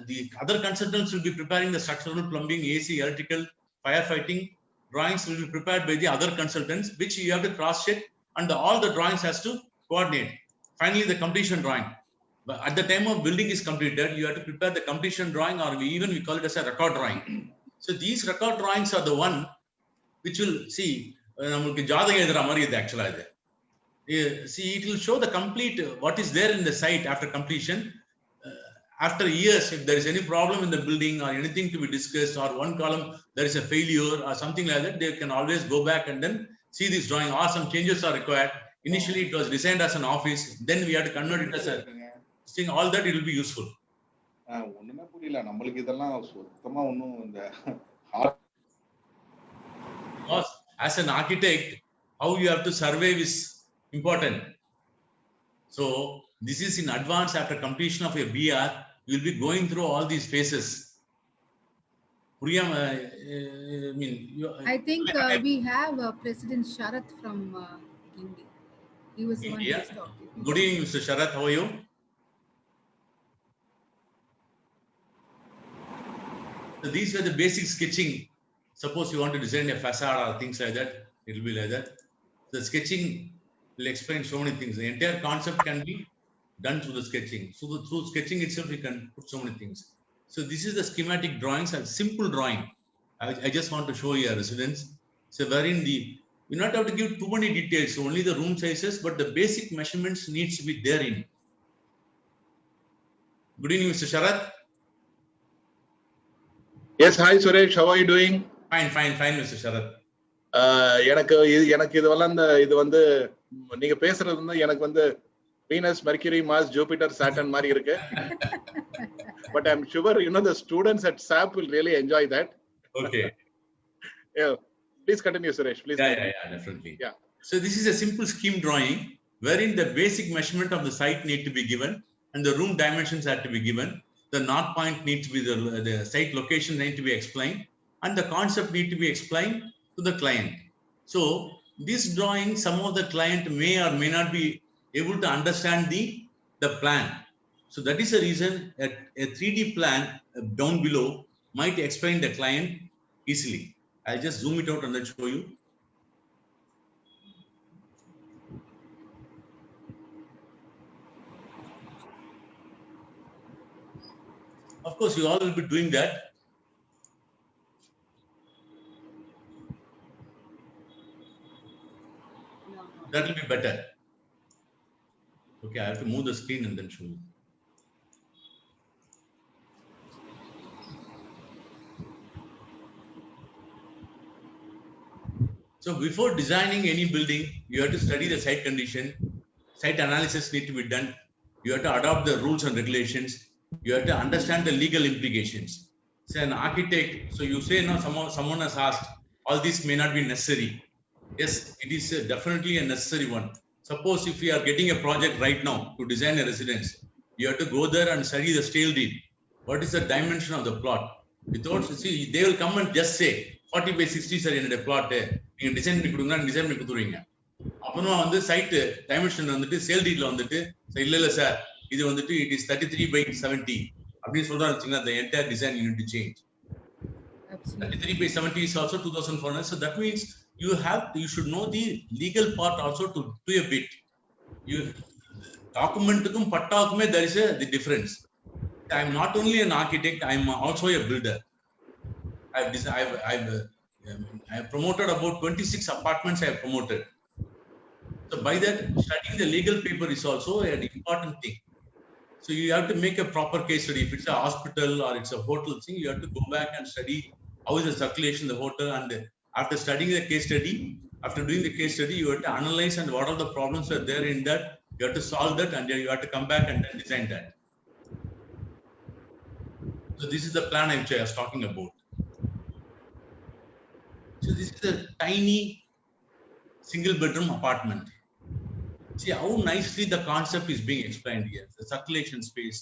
the other consultants will be preparing the structural, plumbing, AC, electrical, firefighting drawings will be prepared by the other consultants, which you have to cross-check, and all the drawings has to coordinate. Finally, the completion drawing. But at the time of building is completed, you have to prepare the completion drawing, or we call it as a record drawing. So these record drawings are the one which will see. Actually, see, it will show the complete what is there in the site after completion. After years, if there is any problem in the building or anything to be discussed, or one column there is a failure or something like that, they can always go back and then see this drawing, or some changes are required. Initially, it was designed as an office, then we had to convert it as a thing. All that it will be useful. Because as an architect, how you have to survey is important. So this is in advance. After completion of a BR, you will be going through all these phases. I think we have President Sharath from Guindy. He was the one who was talking. Good evening, Mr. Sharath. How are you? So these were the basic sketching. Suppose you want to design a facade or things like that, it will be like that. The sketching will explain so many things. The entire concept can be done through the sketching. So through sketching itself, you can put so many things. So this is the schematic drawings, and simple drawing. I just want to show you a residence. So wherein you not have to give too many details, only the room sizes, but the basic measurements needs to be therein. Good evening, Mr. Sharath. Yes, hi Suresh, how are you doing? Fine, Mr. Sharath. எனக்கு இது வந்து நீங்க பேசுறது வந்து எனக்கு வந்து Venus, Mercury, Mars, Jupiter, Saturn மாதிரி இருக்கு. But I'm sure the students at SAP will really enjoy that. Okay. Yeah. Please continue, Suresh. Please. Yeah, definitely. Yeah. So this is a simple scheme drawing wherein the basic measurement of the site need to be given and the room dimensions have to be given. The north point needs to be the site location need to be explained, and the concept need to be explained to the client. So this drawing, some of the client may or may not be able to understand the plan. So that is the reason that a 3D plan down below might explain the client easily. I'll just zoom it out and then show you. Of course, you all will be doing that. That will be better. Okay, I have to move the screen and then show you. So before designing any building, you have to study the site condition. Site analysis need to be done. You have to adopt the rules and regulations. You have to understand the legal implications. Say an architect, so you say no, someone has asked, all these may not be necessary. Yes, it is definitely a necessary one. Suppose if we are getting a project right now to design a residence, you have to go there and study the stale deed. What is the dimension of the plot? Without, see, they will come and just say 40 by 60 sir in a plot. You design design அப்புறம் வந்து side dimension வந்துட்டு sale டீட்ல வந்துட்டு இல்ல sir இது வந்துட்டு it is 33 by 70 அப்படி சொல்றாங்க வச்சுங்க the entire design you need to change. 33 by 70 is also 2400. So that means you should know the legal part also to a bit. You documentukum pattakume there is the difference. I am not only an architect, I am also a builder. I have promoted about 26 apartments. I have promoted. So by that, studying the legal paper is also an important thing. So you have to make a proper case study. If it's a hospital or it's a hotel thing, you have to go back and study how is the circulation in the hotel. And after studying the case study, after doing the case study, you have to analyze and what are the problems that are there in that. You have to solve that, and then you have to come back and then design that. So this is the plan which I was talking about. So this is a tiny single bedroom apartment. See how nicely the concept is being explained here. The circulation space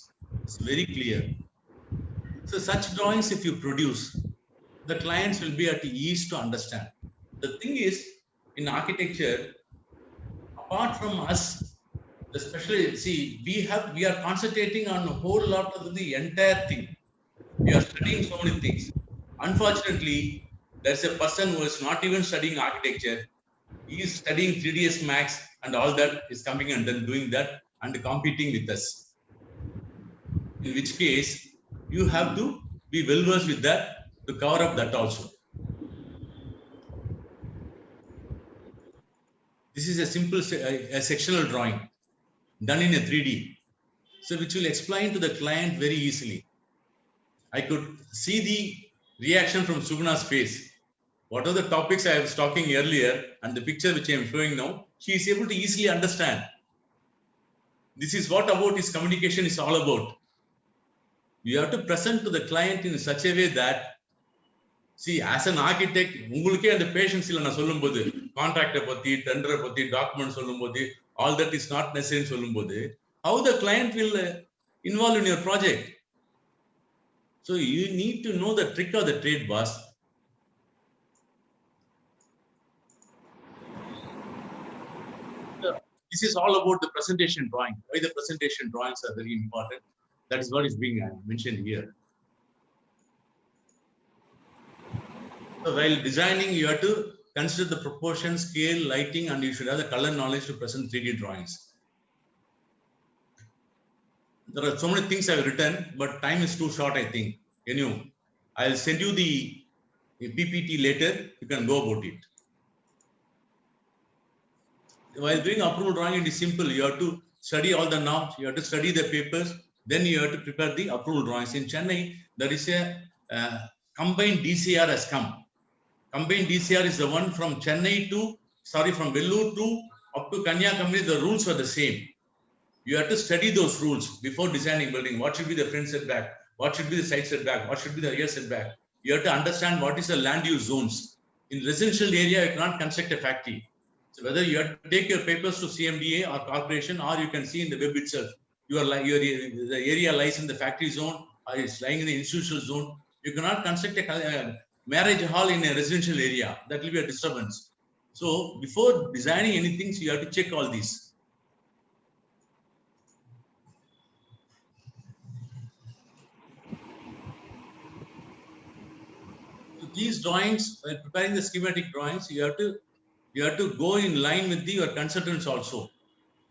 is very clear. So such drawings, if you produce, the clients will be at ease to understand. The thing is, in architecture, apart from us, especially, see, we are concentrating on a whole lot of the entire thing. We are studying so many things. Unfortunately, there's a person who is not even studying architecture. He is studying 3ds Max and all that is coming and then doing that and competing with us. In which case, you have to be well versed with that to cover up that also. This is a simple a sectional drawing done in a 3D, so which will explain to the client very easily. I could see the reaction from Sugna's face. What are the topics I was talking earlier and the picture which I am showing now, she is able to easily understand. This is what about his communication is all about. You have to present to the client in such a way that, see, as an architect, ungalke and the patience illa na sollumbodhu, contractor patti, tender patti, document sollumbodhu, all that is not necessary sollumbodhu, how the client will involve in your project. So you need to know the trick of the trade, boss. This is all about the presentation drawing. Why the presentation drawings are very important. That is what is being mentioned here. So while designing, you have to consider the proportion, scale, lighting, and you should have the color knowledge to present 3D drawings. There are so many things I have written, but time is too short, I think. Anyway, I'll send you the PPT later. You can go about it. While doing approval drawing, it is simple. You have to study all the norms. You have to study the papers. Then you have to prepare the approval drawings. In Chennai, there is a combined DCR has come. Combined DCR is the one from from Vellore to up to Kanyakumari. The rules are the same. You have to study those rules before designing building. What should be the front setback? What should be the side setback? What should be the rear setback? You have to understand what is the land use zones. In residential area, you cannot construct a factory. So whether you have to take your papers to CMDA or corporation, or you can see in the web itself, the area lies in the factory zone or it's lying in the institutional zone. You cannot construct a marriage hall in a residential area. That will be a disturbance. So before designing anything, so you have to check all these. So these drawings, while preparing the schematic drawings, you have to go in line with your consultants also.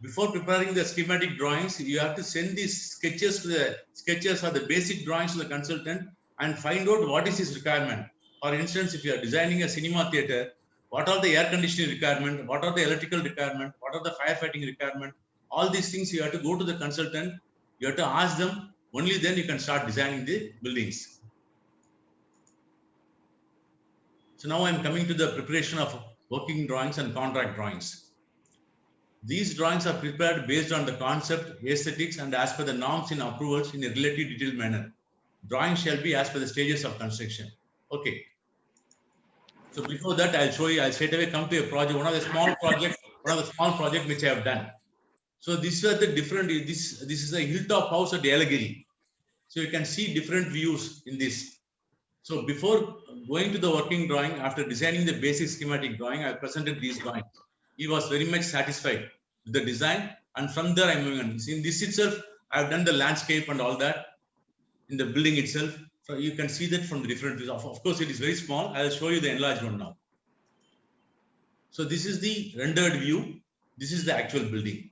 Before preparing the schematic drawings, you have to send these sketches or the basic drawings to the consultant and find out what is his requirement. For instance, if you are designing a cinema theater, what are the air conditioning requirement? What are the electrical requirement? What are the firefighting requirement? All these things you have to go to the consultant. You have to ask them. Only then you can start designing the buildings. So now I'm coming to the preparation of working drawings and contract drawings. These drawings are prepared based on the concept, aesthetics, and as per the norms in approvals in a relatively detailed manner. Drawing shall be as per the stages of construction. Okay. So before that, I'll show you. I'll straight away come to a project. One of the small projects which I have done. So these are the different. This is a hilltop house at Yelagiri. So you can see different views in this. So before going to the working drawing, after designing the basic schematic drawing, I presented these drawings. He was very much satisfied with the design, and from there I'm moving on. In this itself, I've done the landscape and all that in the building itself. So you can see that from the different views. Of course, it is very small. I'll show you the enlarged one now. So this is the rendered view. This is the actual building.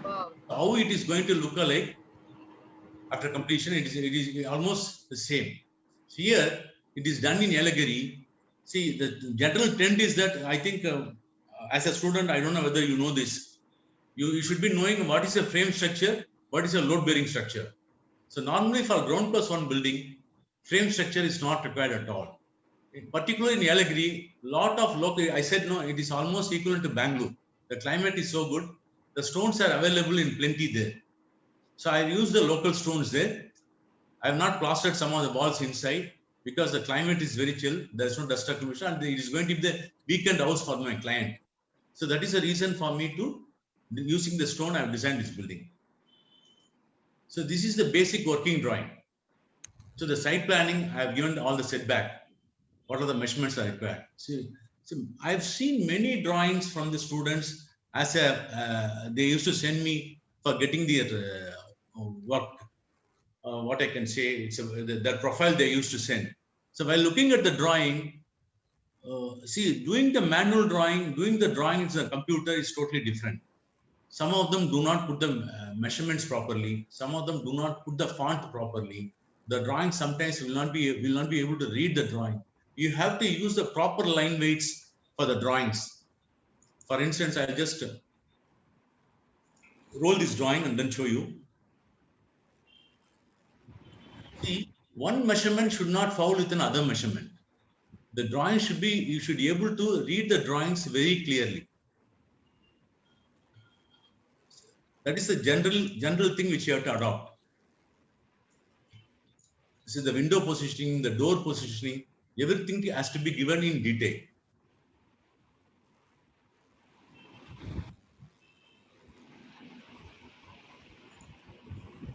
Wow. How it is going to look like after completion, it is almost the same. So here, it is done in Yelagiri. See, the general trend is that I think as a student, I don't know whether you know this. You should be knowing what is a frame structure, what is a load-bearing structure. So normally for ground plus one building, frame structure is not required at all. Particularly in Yelagiri, lot of local, I said no, it is almost equivalent to Bangalore. The climate is so good. The stones are available in plenty there. So I used the local stones there. I have not plastered some of the walls inside because the climate is very chill. There is no dust accumulation, and it is going to be the weekend house for my client. So that is the reason for me to, using the stone, I have designed this building. So this is the basic working drawing. So the site planning, I have given all the setback. What are the measurements are required? See, I've seen many drawings from the students as they used to send me for getting their work. What I can say, it's the profile they used to send. So while looking at the drawing, see, doing the manual drawing, doing the drawings in the computer is totally different. Some of them do not put the measurements properly. Some of them do not put the font properly. The drawing sometimes will not be able to read the drawing. You have to use the proper line weights for the drawings. For instance, I'll just roll this drawing and then show you. See, one measurement should not fall with another measurement. The drawing should be, you should be able to read the drawings very clearly. That is the general thing which you have to adopt. This is the window positioning, the door positioning, everything has to be given in detail.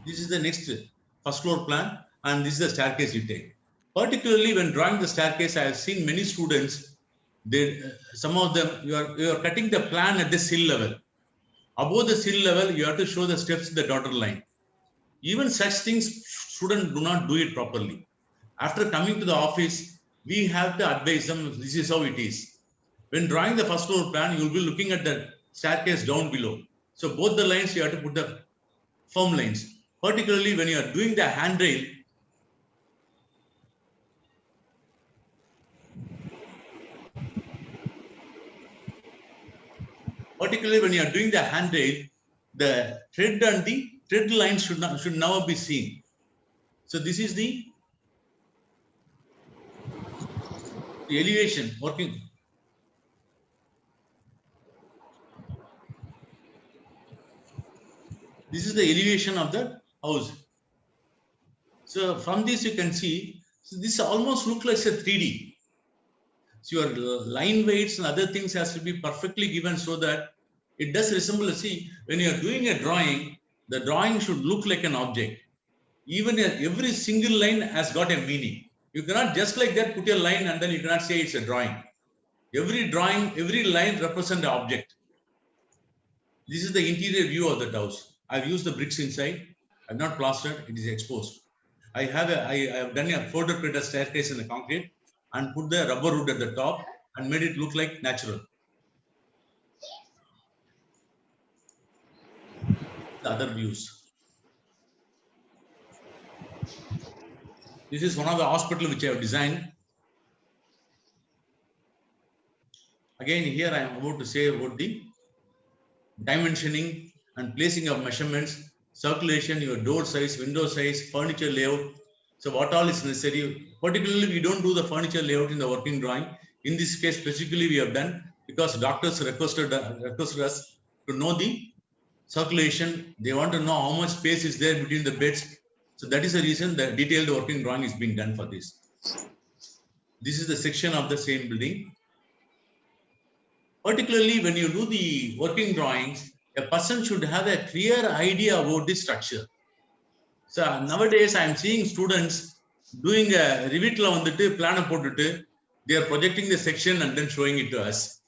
This is the next first floor plan, and this is the staircase detail. Particularly when drawing the staircase, I have seen many students, some of them, you are cutting the plan at the sill level. Above the sill level, you have to show the steps in the dotted line. Even such things, students do not do it properly. After coming to the office, we have to advise them, this is how it is. When drawing the first floor plan, you will be looking at the staircase down below. So both the lines, you have to put the firm lines. Particularly when you are doing the handrail, the thread and the thread lines should now be seen. So this is the elevation working. This is the elevation of the house. So from this you can see, so this almost looks like a 3D. So your line weights and other things has to be perfectly given so that it does resemble. See, when you are doing a drawing, the drawing should look like an object. Even every single line has got a meaning. You cannot just like that put a line and then you cannot say it's a drawing. Every drawing, every line represents an object. This is the interior view of the house. I've used the bricks inside. I've not plastered. It is exposed. I have done a folder crater staircase in the concrete and put the rubber wood at the top and made it look like natural. The other views. This is one of the hospital which I have designed. Again, here I am about to say about the dimensioning and placing of measurements, circulation, your door size, window size, furniture layout. So what all is necessary? Particularly, we don't do the furniture layout in the working drawing. In this case, specifically, we have done because doctors requested us to know the circulation. They want to know how much space is there between the beds. So that is the reason the detailed working drawing is being done for this. This is the section of the same building. Particularly when you do the working drawings, a person should have a clear idea about the structure. So nowadays I am seeing students doing a Revit la vandittu plan potuttu, they are projecting the section and then showing it to us.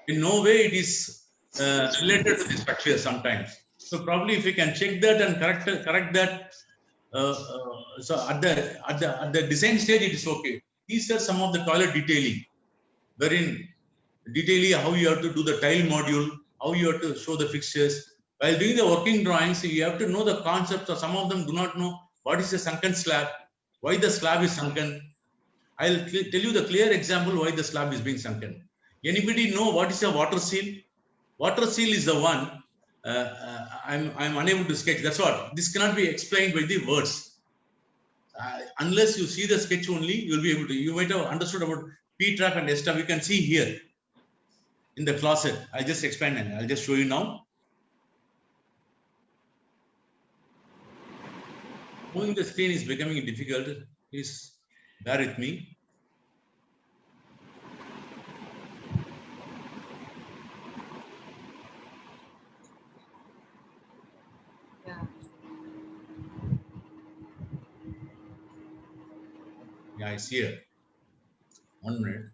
In no way it is related to the structure sometimes. So probably if you can check that and correct that, so at the design stage it is okay. These are some of the toilet detailing, wherein detailing how you have to do the tile module, how you have to show the fixtures. While doing the working drawings, you have to know the concepts, or some of them do not know what is a sunken slab, why the slab is sunken. I'll tell you the clear example why the slab is being sunken. Anybody know what is a water seal? Water seal is the one I'm unable to sketch. That's what. This cannot be explained by the words. Unless you see the sketch only, you'll be able to. You might have understood about P-trap and S-trap. You can see here in the closet. I'll just expand and I'll just show you now. Moving the screen is becoming difficult. Please bear with me. Yeah, it's here. 1 minute.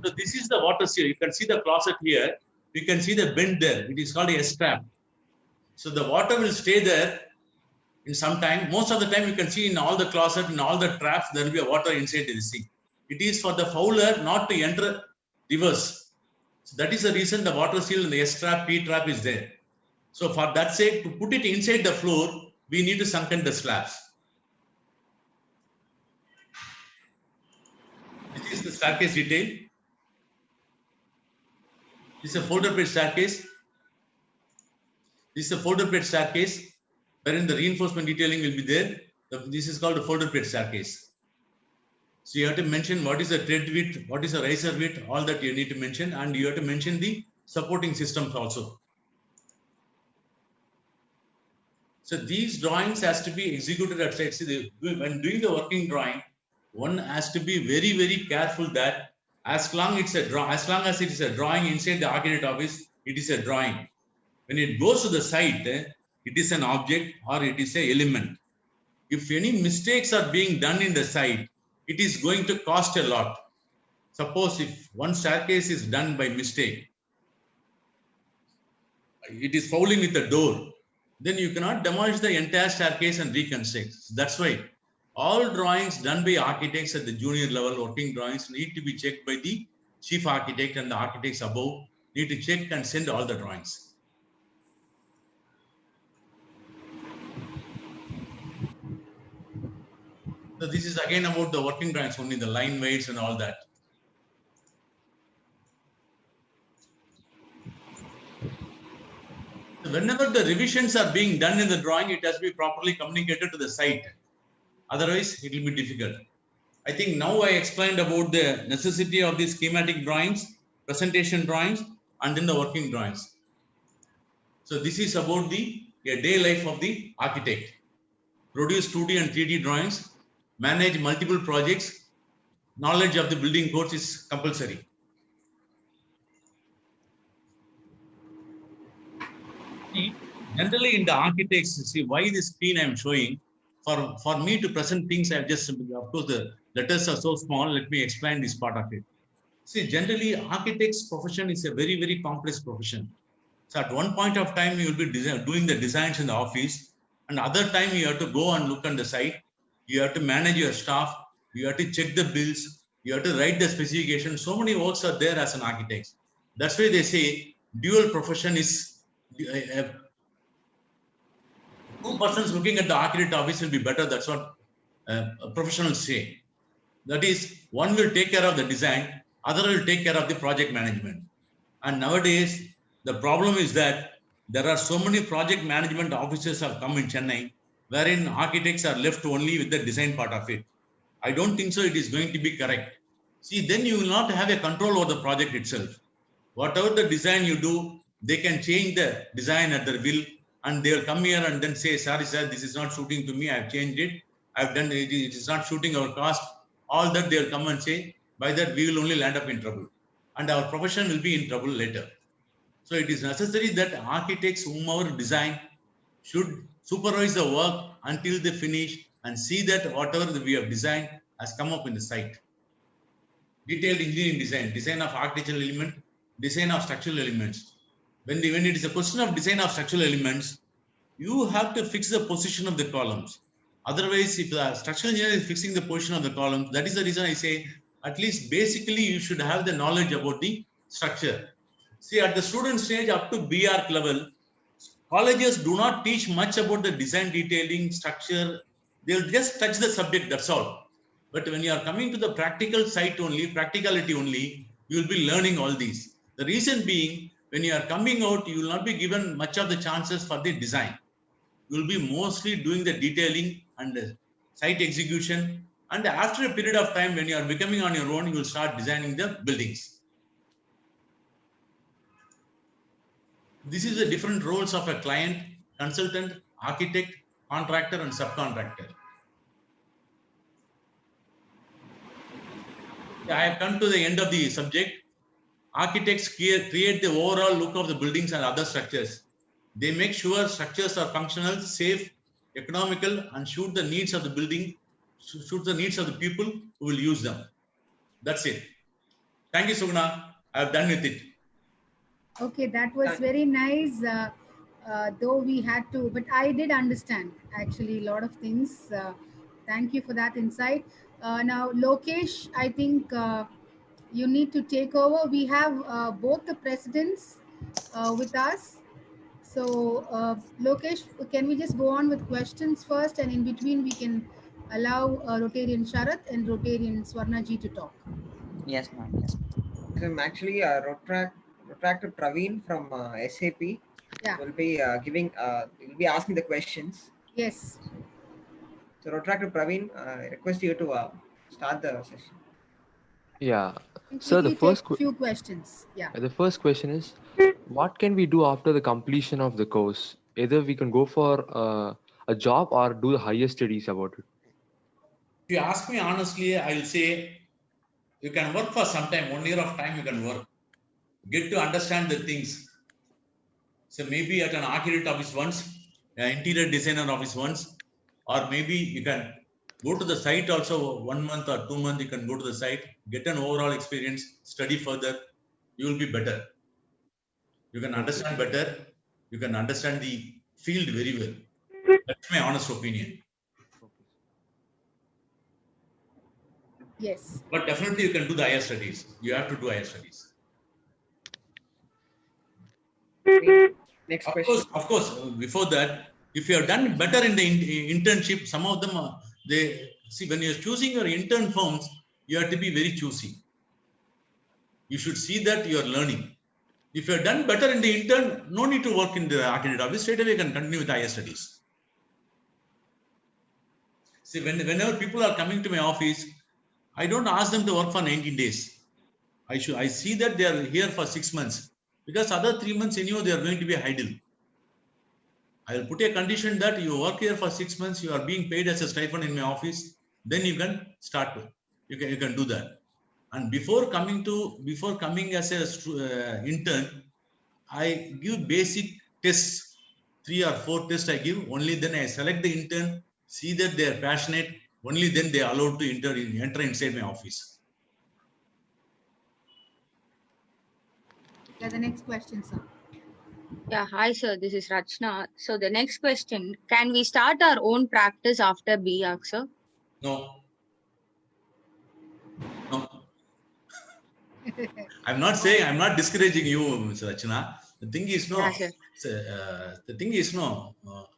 So this is the water seal. You can see the closet here. You can see the bend there. It is called a S-trap. So the water will stay there in some time. Most of the time you can see in all the closet, in all the traps, there will be a water inside the sink. It is for the fouler not to enter reverse. So that is the reason the water seal and the S-trap, P-trap is there. So for that sake, to put it inside the floor, we need to sunken the slabs. This is the staircase detail. This is a folder plate staircase. This is a folder plate staircase, wherein the reinforcement detailing will be there. This is called a folder plate staircase. So you have to mention what is the tread width, what is the riser width, all that you need to mention, and you have to mention the supporting systems also. So these drawings has to be executed at site. See, when doing the working drawing, one has to be very, very careful that as long as it is a drawing inside the architect office, it is a drawing. When it goes to the site, it is an object or it is an element. If any mistakes are being done in the site, it is going to cost a lot. Suppose if one staircase is done by mistake, it is fouling with the door, then you cannot demolish the entire staircase and reconstruct. That's why all drawings done by architects at the junior level, working drawings, need to be checked by the chief architect, and the architects above need to check and send all the drawings. So this is again about the working drawings, only the line weights and all that. So whenever the revisions are being done in the drawing, it has to be properly communicated to the site. Otherwise, it will be difficult. I think now I explained about the necessity of the schematic drawings, presentation drawings, and then the working drawings. So this is about the day life of the architect. Produce 2D and 3D drawings, manage multiple projects, knowledge of the building codes is compulsory. Generally in the architects, see why this screen I am showing, for me to present things, I have just, of course the letters are so small, let me explain this part of it. See, generally architect's profession is a very, very complex profession. So at one point of time, you will be doing the designs in the office, and other time you have to go and look on the site, you have to manage your staff, you have to check the bills, you have to write the specifications. So many works are there as an architect. That's why they say dual profession is, two persons looking at the architect office will be better. That's what professionals say. That is, one will take care of the design, other will take care of the project management. And nowadays, the problem is that there are so many project management offices have come in Chennai, wherein architects are left only with the design part of it. I don't think so it is going to be correct. See, then you will not have a control over the project itself. Whatever the design you do, they can change the design at their will, and they will come here and then say, sorry sir, this is not suiting to me, I have changed it, I have done it, it is not suiting our cost. All that they will come and say, by that we will only land up in trouble, and our profession will be in trouble later. So it is necessary that architects whomever design should supervise the work until they finish and see that whatever we have designed has come up in the site. Detailed engineering design, design of architectural element, design of structural elements. When it is a question of design of structural elements, you have to fix the position of the columns. Otherwise, if the structural engineer is fixing the position of the columns, that is the reason I say, at least basically you should have the knowledge about the structure. See, at the student stage up to B.Arch level, colleges do not teach much about the design detailing, structure. They'll just touch the subject, that's all. But when you are coming to the practical side only, practicality only, you will be learning all these. The reason being, when you are coming out, you will not be given much of the chances for the design. You will be mostly doing the detailing and the site execution. And after a period of time, when you are becoming on your own, you will start designing the buildings. This is the different roles of a client, consultant, architect, contractor, and subcontractor. I have come to the end of the subject. Architects create the overall look of the buildings and other structures. They make sure structures are functional, safe, economical, and suit the needs of the building, suit the needs of the people who will use them. That's it. Thank you, Sugna. I have done with it. Okay, that was very nice. Though we had to, but I did understand actually a lot of things. Thank you for that insight. Now, Lokesh, I think you need to take over. We have both the presidents with us. So, Lokesh, can we just go on with questions first, and in between we can allow Rotarian Sharath and Rotarian Swarnaji to talk. Yes, ma'am. Yes. I'm actually Rotractor Praveen from SAP. Yeah. Will be will be asking the questions. Yes. So Rotractor Praveen, I request you to start the session. Yeah. So the first few questions. Yeah. The first question is, what can we do after the completion of the course? Either we can go for a job or do the higher studies about it. If you ask me honestly, I will say you can work for some time, 1 year of time you can work. Get to understand the things. So maybe at an architect office once, an interior designer office once, or maybe you can go to the site also 1 month or 2 months, you can go to the site, get an overall experience, study further, you will be better. You can understand better, you can understand the field very well. That's my honest opinion. Yes. But definitely you can do the higher studies. You have to do higher studies. Next question. Of course, before that, if you have done better in the internship, some of them, they see when you're choosing your intern firms, you have to be very choosy. You should see that you are learning. If you have done better in the intern, no need to work in the architect office. Straight away you can continue with higher studies. See, whenever people are coming to my office, I don't ask them to work for 19 days. I see that they are here for 6 months, because other 3 months anyhow they are going to be idle. I will put a condition that you work here for 6 months, you are being paid as a stipend in my office, then you can start. You can do that. And before coming as a intern, I give basic tests, 3 or 4 tests I give. Only then I select the intern, see that they are passionate. Only then they are allowed to enter inside my office. Yeah, the next question, sir. Yeah, hi sir, this is Rachna. So the next question, can we start our own practice after B.Arch, sir? No. I'm not discouraging you, Mr. Rachna. The thing is,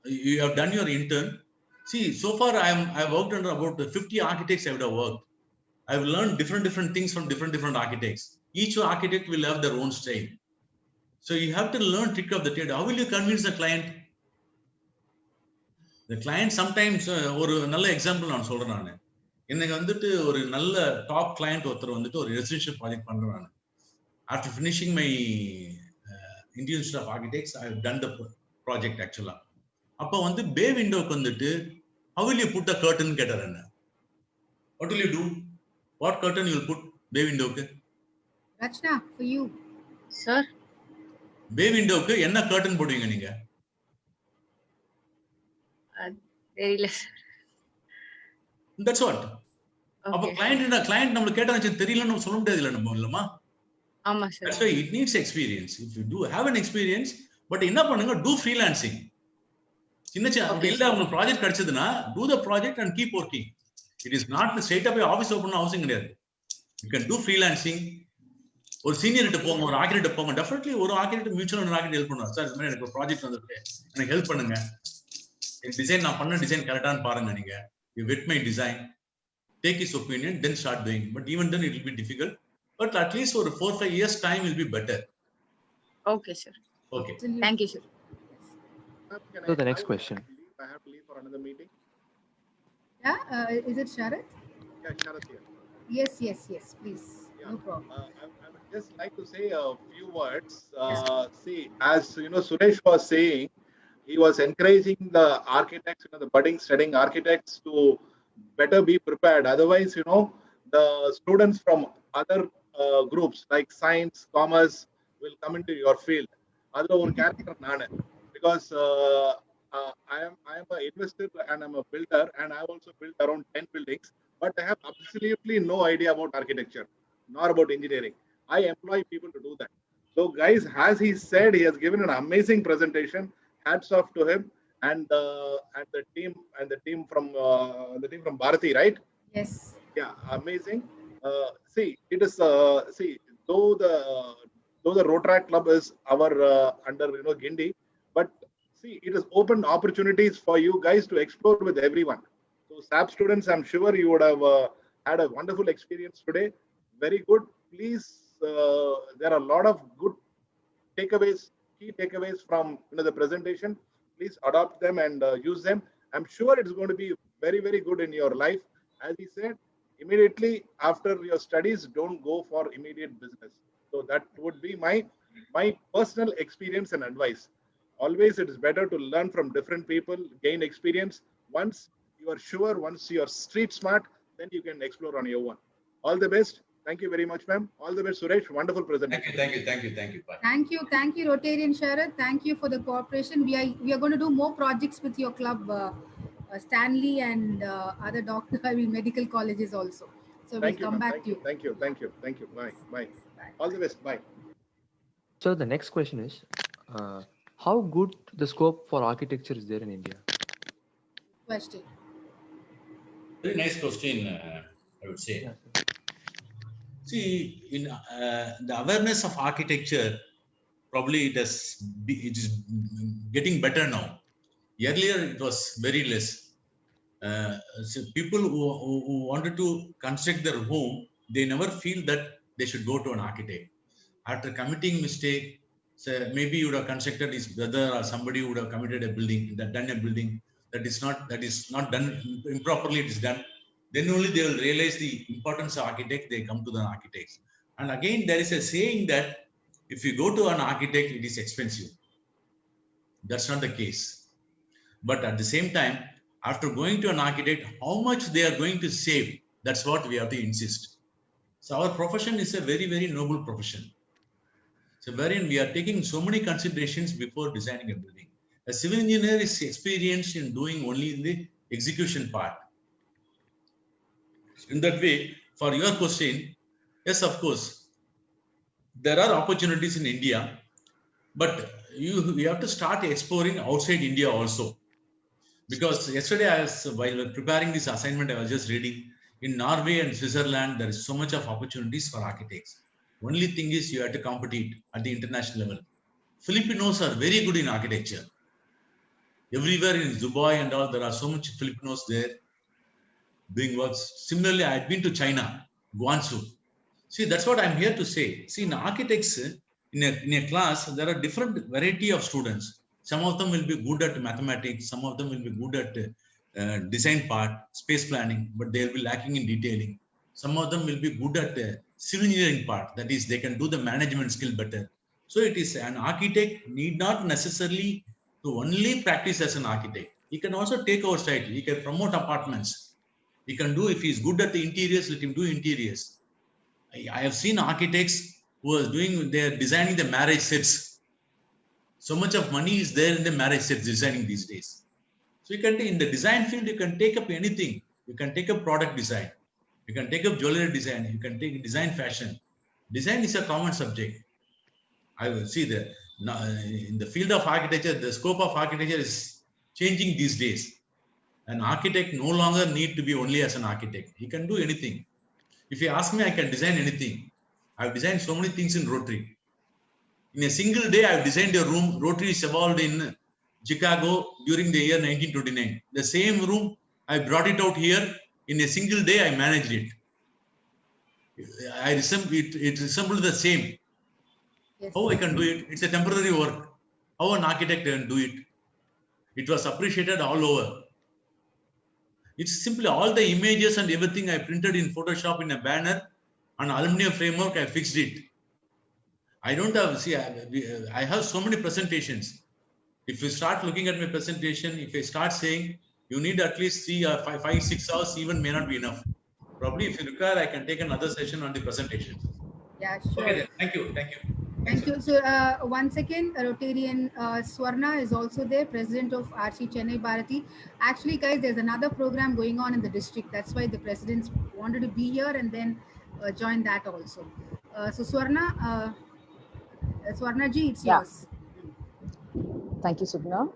you have done your intern. See, so far I've worked under about 50 architects I would have worked. I've learned different things from different architects. Each architect will have their own style. So you have to learn trick of the trade. How will you convince the client? The client sometimes, ஒரு நல்ல example நான் சொல்றேன். எனக்கு வந்துட்டு ஒரு நல்ல top client ஒருத்தர் வந்துட்டு ஒரு ரெசிடென்ஷியல் ப்ராஜெக்ட் பண்றேன் நான். After finishing my Indian Institute of Architects, I have done the project actually. அப்போ வந்து பே விண்டோக்கு வந்துட்டு how will you put the curtain கேட்டார் என்ன. What will you do? What curtain you will put pay விண்டோக்கு? Rachna, for you. Sir. பே விண்டோக்கு என்ன curtain போடுவீங்க நீங்க? Very less. That's what. அப்ப client நம்ம கேட்டாச்சு தெரியலன்னு சொல்ல முடியாது நம்ம இல்லமா? ஆமா sir. That's why it needs experience. If you do have an experience, but என்ன பண்ணுங்க, do freelancing. சின்ன அப்படி இல்ல உங்களுக்கு ப்ராஜெக்ட் கிடைச்சதுன்னா do the project and keep working. It is not straight up office open பண்ண அவசியம் கிடையாது. You can do freelancing. ஒரு சீனியர் கிட்ட போங்க, ஒரு ஆர்கிடெக்ட் போங்க. டெஃபினெட்லி ஒரு ஆர்கிடெக்ட் மியூச்சுவல் ஆர்கிடெக்ட் ஹெல்ப் பண்ணுவார். சார் இந்த மாதிரி எனக்கு ஒரு ப்ராஜெக்ட் வந்துருக்கு, எனக்கு ஹெல்ப் பண்ணுங்க. டிசைன் நான் பண்ண டிசைன் கரெக்டானு பாருங்க. நீங்க you get my design, take his opinion, then start doing. But even then it will be difficult. But at least for 4-5 years time will be better. Okay, sir. Okay. Thank you, sir. So the next question. I have to leave for another meeting. Yeah, is it Sharath? Yeah, Sharath here. Yes, please. Yeah. No problem. I would just like to say a few words. See, as you know, Suresh was saying, he was encouraging the architects, the budding, studying architects to better be prepared. Otherwise, the students from other groups like science, commerce will come into your field. Other one character nane, because I am an investor and I'm a builder, and I also built around 10 buildings, but I have absolutely no idea about architecture nor about engineering. I employ people to do that. So guys, as he said, he has given an amazing presentation. Hats off to him and the team from Bharati, right? Yes. Yeah, amazing. See, it is though the Rotaract Club is our under Gindi, but see, it has opened opportunities for you guys to explore with everyone. So SAP students, I'm sure you would have had a wonderful experience today. Very good. Please, there are a lot of good key takeaways from the presentation. Please adopt them and use them. I'm sure it's going to be very, very good in your life. As he said, immediately after your studies, don't go for immediate business. So that would be my personal experience and advice. Always it is better to learn from different people, gain experience. Once you are sure, once you are street smart, then you can explore on your own. All the best. Thank you very much, ma'am. All the best, Suresh. Wonderful presentation. Thank you. Bye. Thank you, Rotarian Sharath. Thank you for the cooperation. We are going to do more projects with your club, Stanley, and other medical colleges also. So we'll come back to you. Thank you. Bye. All the best. Bye. So the next question is, how good the scope for architecture is there in India? Question. Very nice question, I would say. Yeah. See, in the awareness of architecture, probably it is getting better now. Earlier, it was very less. So people who wanted to construct their home, they never feel that they should go to an architect. After committing mistake, so maybe you would have constructed his brother or somebody would have committed a building, done a building that is not done improperly. It is done. Then only they will realize the importance of architect. They come to the architects. And again, there is a saying that if you go to an architect, it is expensive. That's not the case. But at the same time, after going to an architect, how much they are going to save, that's what we have to insist. So our profession is a very, very noble profession. So wherein we are taking so many considerations before designing a building. A civil engineer is experienced in doing only the execution part. In that way, for your question, yes, of course, there are opportunities in India, but you have to start exploring outside India also. Because yesterday, while preparing this assignment, I was just reading, in Norway and Switzerland, there is so much of opportunities for architects. Only thing is you have to compete at the international level. Filipinos are very good in architecture. Everywhere in Dubai and all, there are so much Filipinos there doing works. Similarly, I had been to China, Guangzhou. See, that's what I'm here to say. See, in architects, in a class, there are different variety of students. Some of them will be good at mathematics. Some of them will be good at design part, space planning, but they'll be lacking in detailing. Some of them will be good at the civil engineering part. That is, they can do the management skill better. So it is an architect need not necessarily to only practice as an architect. He can also take over site. He can promote apartments. He can do, if he's good at the interiors, let him do interiors. I have seen architects who are doing, they're designing the marriage sets. So much of money is there in the marriage sets designing these days. So you can, in the design field, you can take up anything. You can take up product design. You can take up jewelry design. You can take design fashion. Design is a common subject. I will see that in the field of architecture, the scope of architecture is changing these days. An architect no longer need to be only as an architect. He can do anything. If you ask me, I can design anything. I've designed so many things in Rotary. In a single day, I've designed a room. Rotary is evolved in Chicago during the year 1929. The same room, I brought it out here. In a single day, I managed it. It resembles the same. Yes. How I can do it? It's a temporary work. How an architect can do it? It was appreciated all over. It's simply all the images and everything I printed in Photoshop in a banner, on aluminum framework, I fixed it. I don't have, see, I have so many presentations. If you start looking at my presentation, if I start saying, you need at least 3 or 5, 6 hours, even may not be enough. Probably if you require, I can take another session on the presentation. Yeah, sure. Okay, then. Thank you. Thank you. So once again, Rotarian Swarna is also there, president of RC Chennai Bharati. Actually, guys, there's another program going on in the district. That's why the presidents wanted to be here and then join that also. So Swarna ji, it's yours. Thank you, Subna.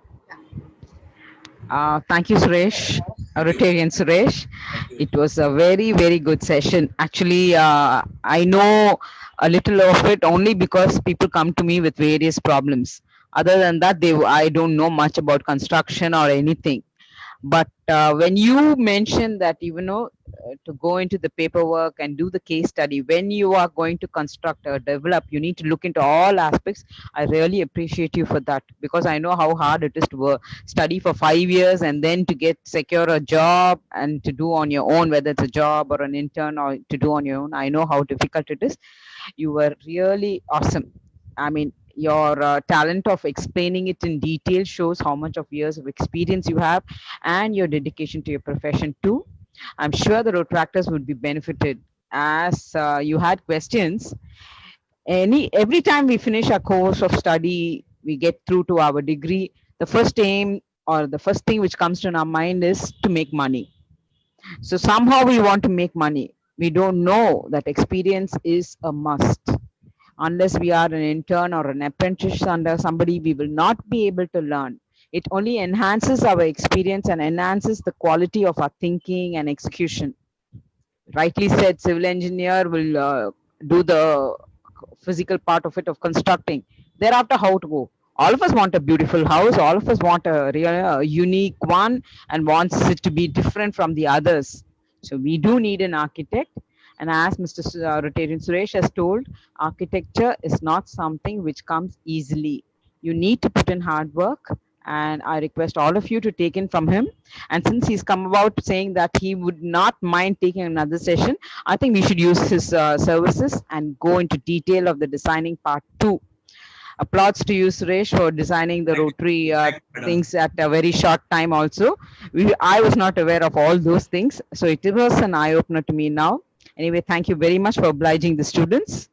Thank you, Suresh, Rotarian Suresh. It was a very, very good session. Actually, I know a little of it only because people come to me with various problems. Other than that, I don't know much about construction or anything. But when you mentioned that, to go into the paperwork and do the case study, when you are going to construct or develop, you need to look into all aspects. I really appreciate you for that, because I know how hard it is to study for 5 years and then to secure a job and to do on your own, whether it's a job or an intern or to do on your own. I know how difficult it is. You were really awesome. I mean, your talent of explaining it in detail shows how much of years of experience you have and your dedication to your profession too. I'm sure the Rotaractors would be benefited. As you had questions, every time we finish our course of study, we get through to our degree, the first aim or the first thing which comes to our mind is to make money. So somehow we want to make money. We don't know that experience is a must. Unless we are an intern or an apprentice under somebody, we will not be able to learn. It only enhances our experience and enhances the quality of our thinking and execution. Rightly said, civil engineer will do the physical part of it, of constructing. Thereafter, how to go? All of us want a beautiful house. All of us want a real unique one and wants it to be different from the others. So we do need an architect. And as Mr. Rotarian Suresh has told, architecture is not something which comes easily. You need to put in hard work. And I request all of you to take in from him. And since he's come about saying that he would not mind taking another session, I think we should use his services and go into detail of the designing part too. Applauds to you, Suresh, for designing the Rotary things at a very short time also. I was not aware of all those things. So it was an eye-opener to me now. Anyway, thank you very much for obliging the students.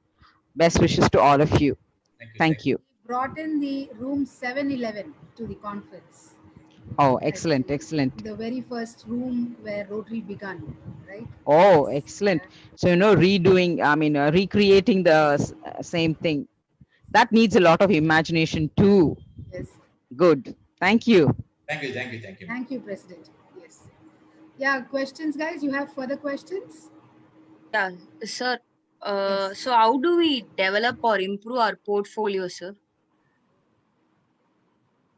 Best wishes to all of you. Thank you. Brought in the room 711 to the conference. Oh, excellent, excellent. The very first room where Rotary began, right? Oh, excellent. So, recreating the same thing. That needs a lot of imagination too. Yes. Good. Thank you. Thank you. Thank you, President. Yes. Yeah, questions, guys? You have further questions? Yeah, sir. So how do we develop or improve our portfolio, sir?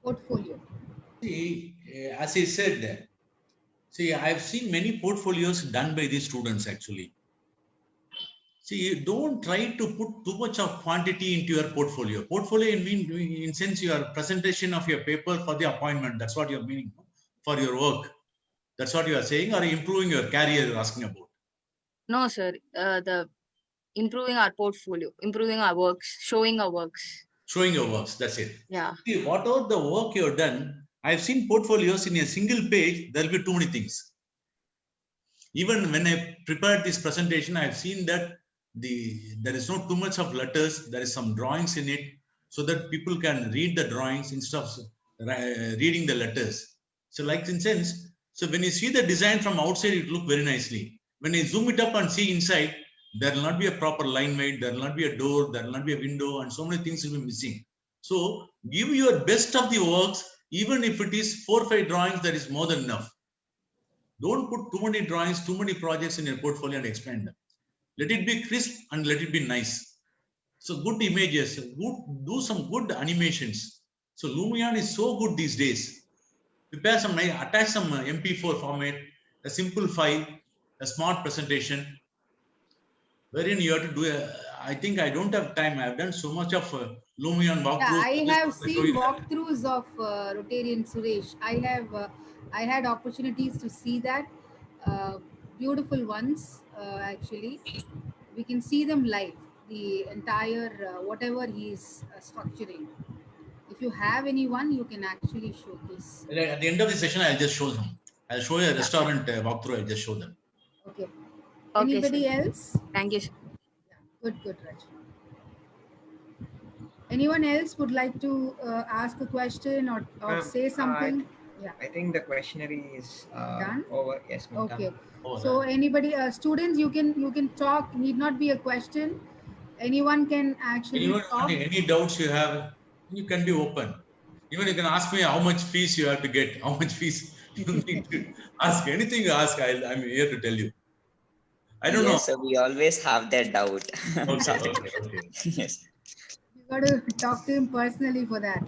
Portfolio. See, as I said, I've seen many portfolios done by these students actually. See, don't try to put too much of quantity into your portfolio. Portfolio in sense your presentation of your paper for the appointment. That's what you're meaning for your work. That's what you are saying, or improving your career you're asking about? No, sir. The improving our portfolio, improving our works, showing our works. Showing your works, that's it. Yeah. See, whatever the work you've done, I've seen portfolios in a single page, there'll be too many things. Even when I prepared this presentation, I've seen that there is not too much of letters, there is some drawings in it, so that people can read the drawings instead of reading the letters. So like in sense, so when you see the design from outside, it looks very nicely. When you zoom it up and see inside, there will not be a proper line made, there will not be a door, there will not be a window, and so many things will be missing. So give your best of the works, even if it is 4 or 5 drawings, that is more than enough. Don't put too many drawings, too many projects in your portfolio and expand them. Let it be crisp and let it be nice. So good images, do some good animations. So Lumion is so good these days. Prepare some, attach some MP4 format, a simple file, a smart presentation, wherein you have to do I think I don't have time. I've done so much of Lumion walkthroughs. Yeah, I have seen walkthroughs of Rotarian Suresh. I had opportunities to see that. Beautiful ones, actually. We can see them live, the entire, whatever he is structuring. If you have anyone, you can actually showcase. At the end of the session, I'll just show them. I'll show you a restaurant walkthrough. I'll just show them. Okay. Anybody else? Thank you, sir. Good, Raj. Anyone else would like to ask a question or say something? I think the questionnaire is done. Over. Yes, ma'am. Okay. So anybody, students, you can talk. Need not be a question. Anyone can actually talk. Any doubts you have, you can be open. Even you can ask me how much fees you have to get, how much fees you need to ask. Anything you ask, I'm here to tell you. I don't know. Yes, so we always have that doubt. Okay. Yes. You got to talk to him personally for that.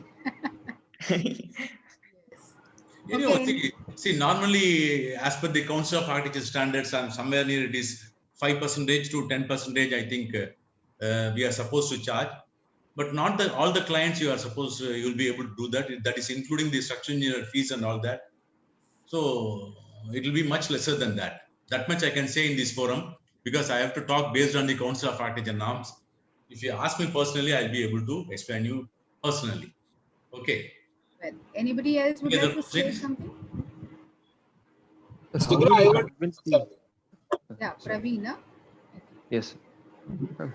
See, normally, as per the Council of Architecture standards, and somewhere near it is 5% to 10%, I think we are supposed to charge. But not all the clients you are supposed you'll be able to do that. That is including the structural engineer fees and all that. So it will be much lesser than that. That much I can say in this forum, because I have to talk based on the Council of Architecture norms. If you ask me personally, I'll be able to explain you personally. Okay. Well, anybody else would like to say something? Yeah, Praveen. Yes.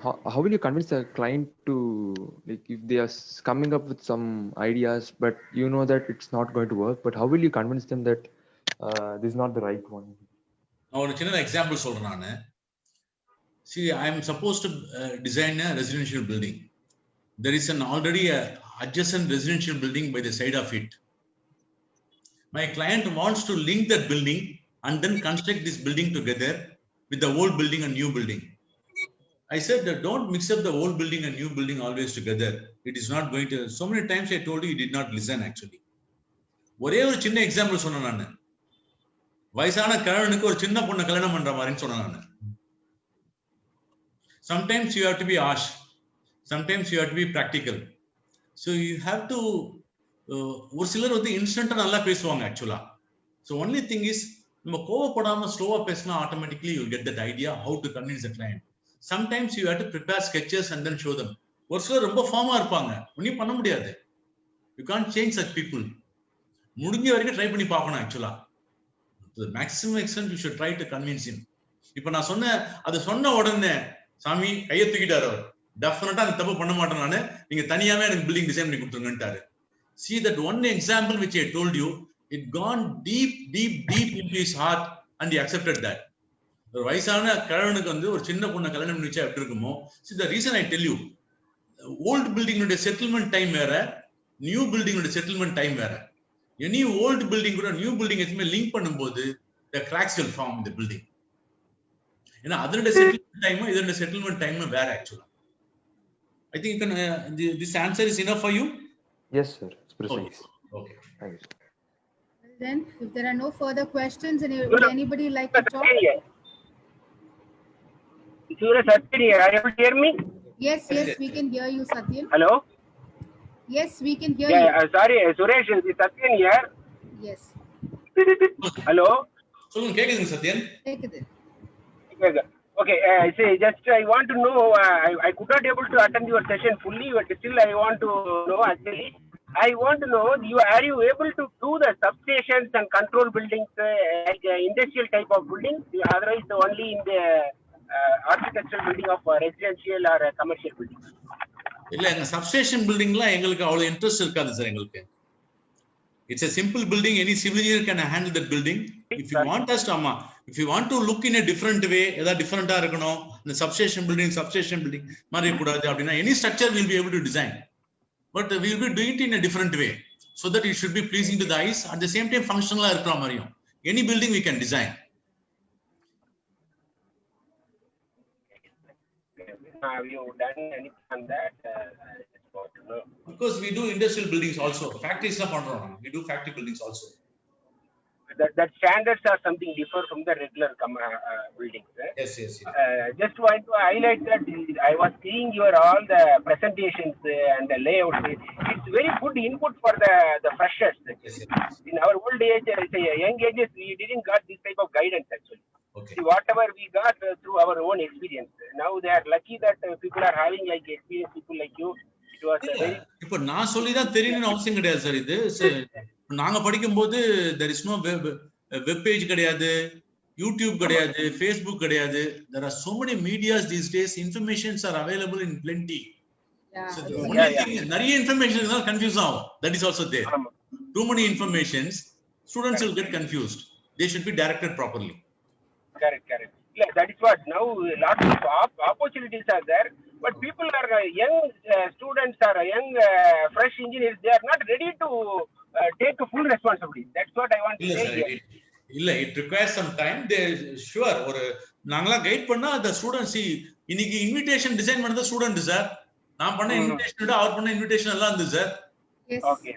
How will you convince the client to, like, if they are coming up with some ideas, but you know that it's not going to work, but how will you convince them that this is not the right one? Now, an example. See, I'm supposed to design a residential building. There is an already adjacent residential building by the side of it. My client wants to link that building and then construct this building together with the old building and new building. I said that don't mix up the old building and new building always together. It is not going to. So many times I told you, you did not listen actually. ஒரே ஒரு சின்ன example சொன்னேன் நான். வயசான கிழவனுக்கு ஒரு சின்ன பொண்ணை கல்யாணம் பண்ற மாதிரின்னு சொன்னேன் நான். Sometimes you have to be harsh. Sometimes you have to be practical. So you have to. ஒரு சிலர் வந்து இன்ஸ்டன்ட்டா நல்லா பேசுவாங்க ஆக்சுவலா. So only thing is நம்ம கோவப்படாம ஸ்லோவா பேசினா automatically you will get that idea how to convince the client. Sometimes you have to prepare sketches and then show them. ஒரு சிலர் ரொம்ப ஃபார்மா இருப்பாங்க, ஒன்னும் பண்ண முடியாது. You can't change such people. முடிஞ்ச வரைக்கும் ட்ரை பண்ணி பார்க்கணும் ஆக்சுவலா. To the maximum extent you should try to convince him. இப்போ நான் அது சொன்ன உடனே சாமி கையை தூக்கிட்டாரு அவர். டெஃபினட்டா அந்த தப்பு பண்ண மாட்டேன் நானு. நீங்க தனியாவே எனக்கு பில்டிங் டிசைன் பண்ணி கொடுத்துருங்கன்ட்டாரு. See that one example which I told you, it gone deep into his heart and he accepted that. ஒரு வயசான கிழவனுக்கு வந்து ஒரு சின்ன பொண்ணை கல்யாணம் பண்ணி வச்சா எப்படி இருக்குமோ. See the reason I tell you, old building உடைய செட்டில்மெண்ட் டைம் வேற, நியூ பில்டிங் உடைய செட்டில்மெண்ட் டைம் வேற. Any old building கூட நியூ பில்டிங் எதுவுமே லிங்க் பண்ணும்போது the cracks will form in the building. ஏன்னா அதனுடைய செட்டில்மெண்ட் டைமும் இதனுடைய செட்டில்மெண்ட் டைமும் வேற ஆக்சுவலா. I think you can, this answer is enough for you? Yes, sir. It's precise. Okay. Thank you, sir. Well, then, if there are no further questions, would anybody like to talk? Satyan here. Are you able to hear me? Yes, we can hear you, Satyan. Hello? Yes, we can hear you. Yeah, sorry, Suresh, Satyan here. Yes. Hello? சொல்லுங்க கேக்குதுங்க சத்யன். கேக்குது. Okay, say just I want to know. I could not able to attend your session fully, but still I want to know. Actually, I want to know. Are you able to do the substations and control buildings like industrial type of buildings? Otherwise, only in the architectural building of residential or commercial buildings. இல்ல எங்க substation பில்டிங்லாம் எங்களுக்கு அவ்வளவு interest இருக்காது sir எங்களுக்கு. It's a simple building. Any civil engineer can handle that building. If you want us to, if you want to look in a different way, ஏதாவது டிஃபரெண்டா இருக்கணும், இந்த substation building மாதிரி கூடாது அப்படின்னா any structure will be able to design. But we will be doing it in a different way so that it should be pleasing to the eyes. At the same time, functional இருக்கிற மாதிரியும். Any building we can design. Have you done anything on that? Because we do industrial buildings also. Factories la pandrom. We do factory buildings also. That standards are something different from the regular buildings. Yes. Just want to highlight that I was seeing your all the presentations and the layouts. It's very good input for the freshers. Yes. In our old age, young ages, we didn't got this type of guidance actually. Okay. See, whatever we got through our own experience. Now they are lucky that people are having like experienced people like you. It was very. இப்போ நான் சொல்லி தான் தெரியணும்னு அவசியம் கிடையாது sir. இது நாங்க படிக்கும்போது there is no web page கிடையாது, YouTube கிடையாது, Facebook கிடையாது. There are so many medias these days. Informations are available in plenty. So the only thing, நிறைய information இருந்தால் confuse ஆகும். That is also there. Too many informations, students will get confused. They should be directed properly. Correct. Yeah, that is what now lots of opportunities are there, but people are young students or young fresh engineers. They are not ready to take a full responsibility. That's what I want to say. இல்ல it requires some time. They sure ஒரு நாங்களா guide பண்ணா the students இன்னைக்கு invitation design பண்ணது student sir. நான் பண்ண invitation விட அவர் பண்ண இன்விடேஷன் எல்லாம் இருந்துது sir. Okay.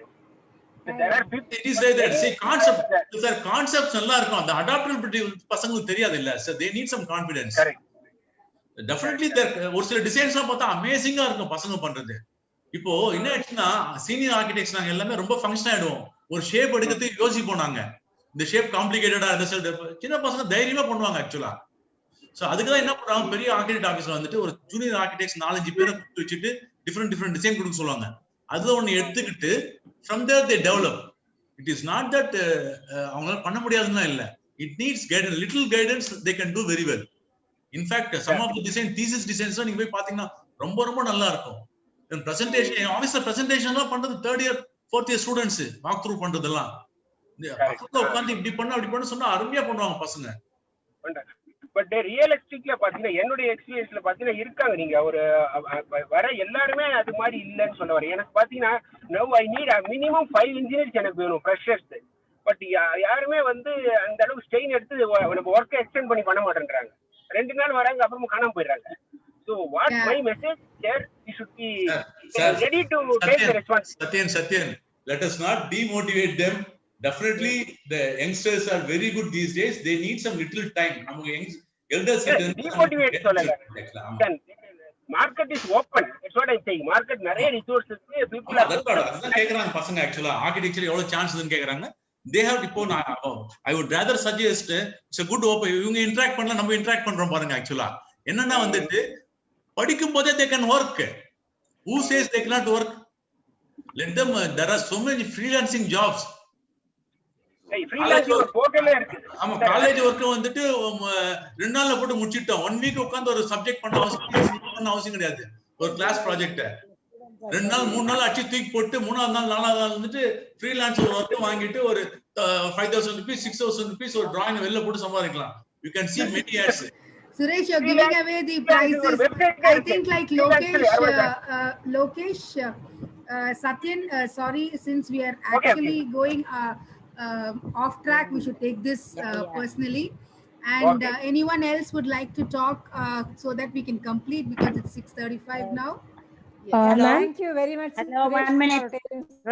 There are 50. It is like that. See, concepts நல்லா இருக்கும். அந்த adaptability பசங்களுக்கு தெரியாது இல்ல. So they need some confidence. Correct. Definitely there ஒரு சில டிசைன்ஸ்லாம் பார்த்தா அமேசிங்கா இருக்கும் பசங்க பண்றது. இப்போ என்ன ஆச்சுன்னா சீனியர் ஆர்கிடெக்ட்ஸ் நாங்க எல்லாமே ரொம்ப ஃபங்க்ஷன் ஆயிடுவோம். ஒரு ஷேப் எடுக்கிறதுக்கு யோசிப்போம் நாங்க. இந்த ஷேப் காம்ப்ளிகேட்டடா சின்ன பசங்க தைரியமா பண்ணுவாங்க ஆக்சுவலா. சோ அதுக்கு தான் என்ன பண்றாங்க, பெரிய ஆர்கிடெக்ட் ஆபீஸ்ல வந்துட்டு ஒரு ஜூனியர் ஆர்கிடெக்ட்ஸ் 4-5 பேரை கூப்பிட்டு வச்சுட்டு டிஃபரெண்ட் டிசைன் கொடுக்க சொல்லுவாங்க. அதுல ஒன்னு எடுத்துக்கிட்டு from there they develop. It is not that அவங்களால பண்ண முடியாதுன்னா இல்ல. It needs guidance, little guidance they can do very well. In fact, some of the thesis designs நீங்க போய் பாத்தீங்கன்னா ரொம்ப நல்லா இருக்கும். Presentation, ஆபீஸ்ல presentation எல்லாம் பண்றது 3rd year 4th year students walk through பண்றதெல்லாம் பக்கத்துல உட்கார்ந்து இப்படி பண்ண சொன்னா அருமையா பண்ணுவாங்க பசங்க. பட் ரியலிஸ்டிக்ல பாத்தீங்கன்னா என்னுடைய எக்ஸ்பீரியன்ஸ்ல பாத்தீங்கன்னா இருக்காங்க. நீங்க ஒரு வர எல்லாருமே அது மாதிரி இல்லைன்னு சொல்ல வரேன். எனக்கு பாத்தீங்கன்னா now I need minimum 5 engineers எனக்கு வேணும் ஃப்ரெஷர்ஸ். பட் யாருமே வந்து அந்த அளவுக்கு ஸ்ட்ரெயின் எடுத்து நம்ம ஒர்க்கை எக்ஸ்டெண்ட் பண்ண மாட்டேன்றாங்க. 2 நாள் வராங்க அப்புறமா காணாம போயிடுறாங்க. So what my message here, we should be ready to take the responsibility. Satyan, let us not demotivate them. Definitely the youngsters are very good these days. They need some little time. Among elders demotivate சொல்லல. Market is open. That's what I'm saying. Market நிறைய resources people are அதான் கேக்குறாங்க பசங்க. ஆக்சுவலா architecture எவ்வளவு chance இருக்குன்னு கேக்குறாங்க. They have இப்போ I would rather suggest it's a good open. இவங்க இன்டராக்ட் பண்ணல, நம்ம இன்டராக்ட் பண்றோம் பாருங்க. ஆக்சுவலா என்னன்னா வந்துட்டு படிக்கும் போதே they can work. Who says they cannot work? Let them. There are so many freelancing jobs. ஆமா, காலேஜ் ஒர்க் வந்துட்டு 2 நாள்ல போட்டு முடிச்சிட்டோம். 1 வீக் உட்கார்ந்து ஒரு சப்ஜெக்ட் பண்ண அவசியம் கிடையாது. ஒரு கிளாஸ் ப்ராஜெக்ட் 2 நாள் 3 நாள் அடிச்சு தூக்கி போட்டு 3ஆவது நாள் 4ஆவது நாள் வந்துட்டு ஃப்ரீலான்ஸ் ஒரு ஒர்க் வாங்கிட்டு ஒரு 5000 rupees 6000 rupees ஒரு டிராயிங் வெளில போட்டு சம்பாதிக்கலாம். You can see many ads. Suresh, you're giving away the prices. I think like Lokesh, Satyan, sorry, since we are actually going off track, we should take this personally. And anyone else would like to talk so that we can complete, because it's 6:35 now. Thank you very much. Hello, 1 minute.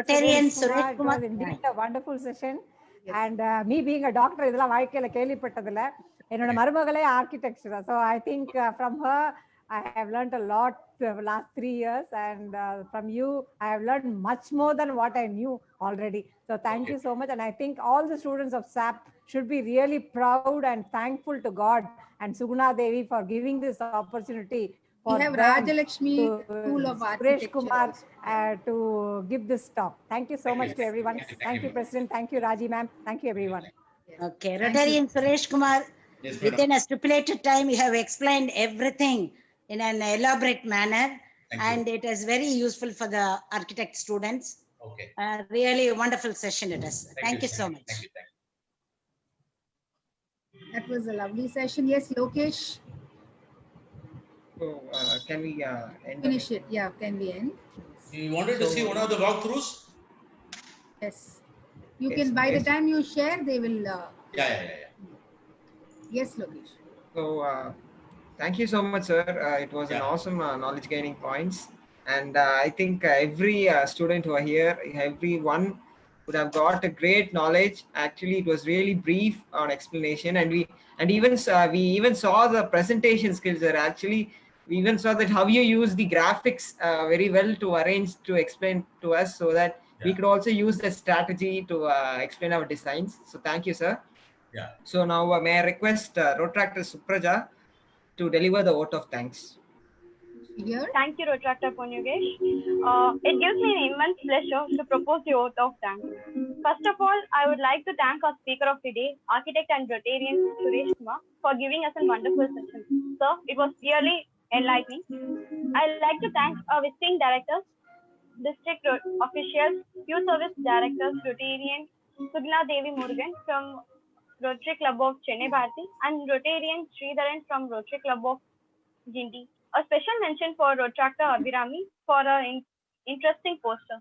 Rotarian Suresh Kumar. Indeed a wonderful session. And me being a doctor, இதெல்லாம் வாழ்க்கையில கேள்விப்பட்டதில்ல. என்னோட மருமகளே architecture. So I think from her I have learned a lot the last 3 years, and from you, I have learned much more than what I knew already. So thank you so much. And I think all the students of SAP should be really proud and thankful to God and Suguna Devi for giving this opportunity for We have them Rajalakshmi to School of Suresh Architecture Kumar also. to give this talk. Thank you so much to everyone. Thank you, President. Thank you, Raji ma'am. Thank you, everyone. Okay, Thank you. Rotarian Suresh Kumar, Yes, madam. within a stipulated time, you have explained everything in an elaborate manner, Thank you. and it is very useful for the architect students. Okay. Really a wonderful session it is. Thank you so much. Thank you. That was a lovely session. Yes, Lokesh, So can we end? finish it. Yeah, can we end? You wanted to see one of the walkthroughs? Yes. You Yes, can, by the yes. time you share, they will. Yeah. Yes, Lokesh. So thank you so much, sir. It was an awesome knowledge gaining points. And I think every student who are here, everyone would have got a great knowledge. Actually, it was really brief on explanation, and we even saw the presentation skills. There actually, we even saw that how you use the graphics very well to arrange to explain to us, so that we could also use the strategy to explain our designs. So thank you, sir. Yeah. So now may I request Rotractor Supraja to deliver the vote of thanks. Here. Thank you, Rotractor Ponyogesh. It gives me an immense pleasure to propose the vote of thanks. First of all, I would like to thank our speaker of the day, architect and Rotarian Suresh Kumar, for giving us a wonderful session. Sir, it was really enlightening. I'd like to thank our visiting directors, district officials, youth service directors, Rotarian Sugna Devi Murugan from Rotary Club of Chennai Bharati and Rotarian Sridharan from Rotary Club of Gindi. A special mention for Rotractor Abhirami for an interesting poster.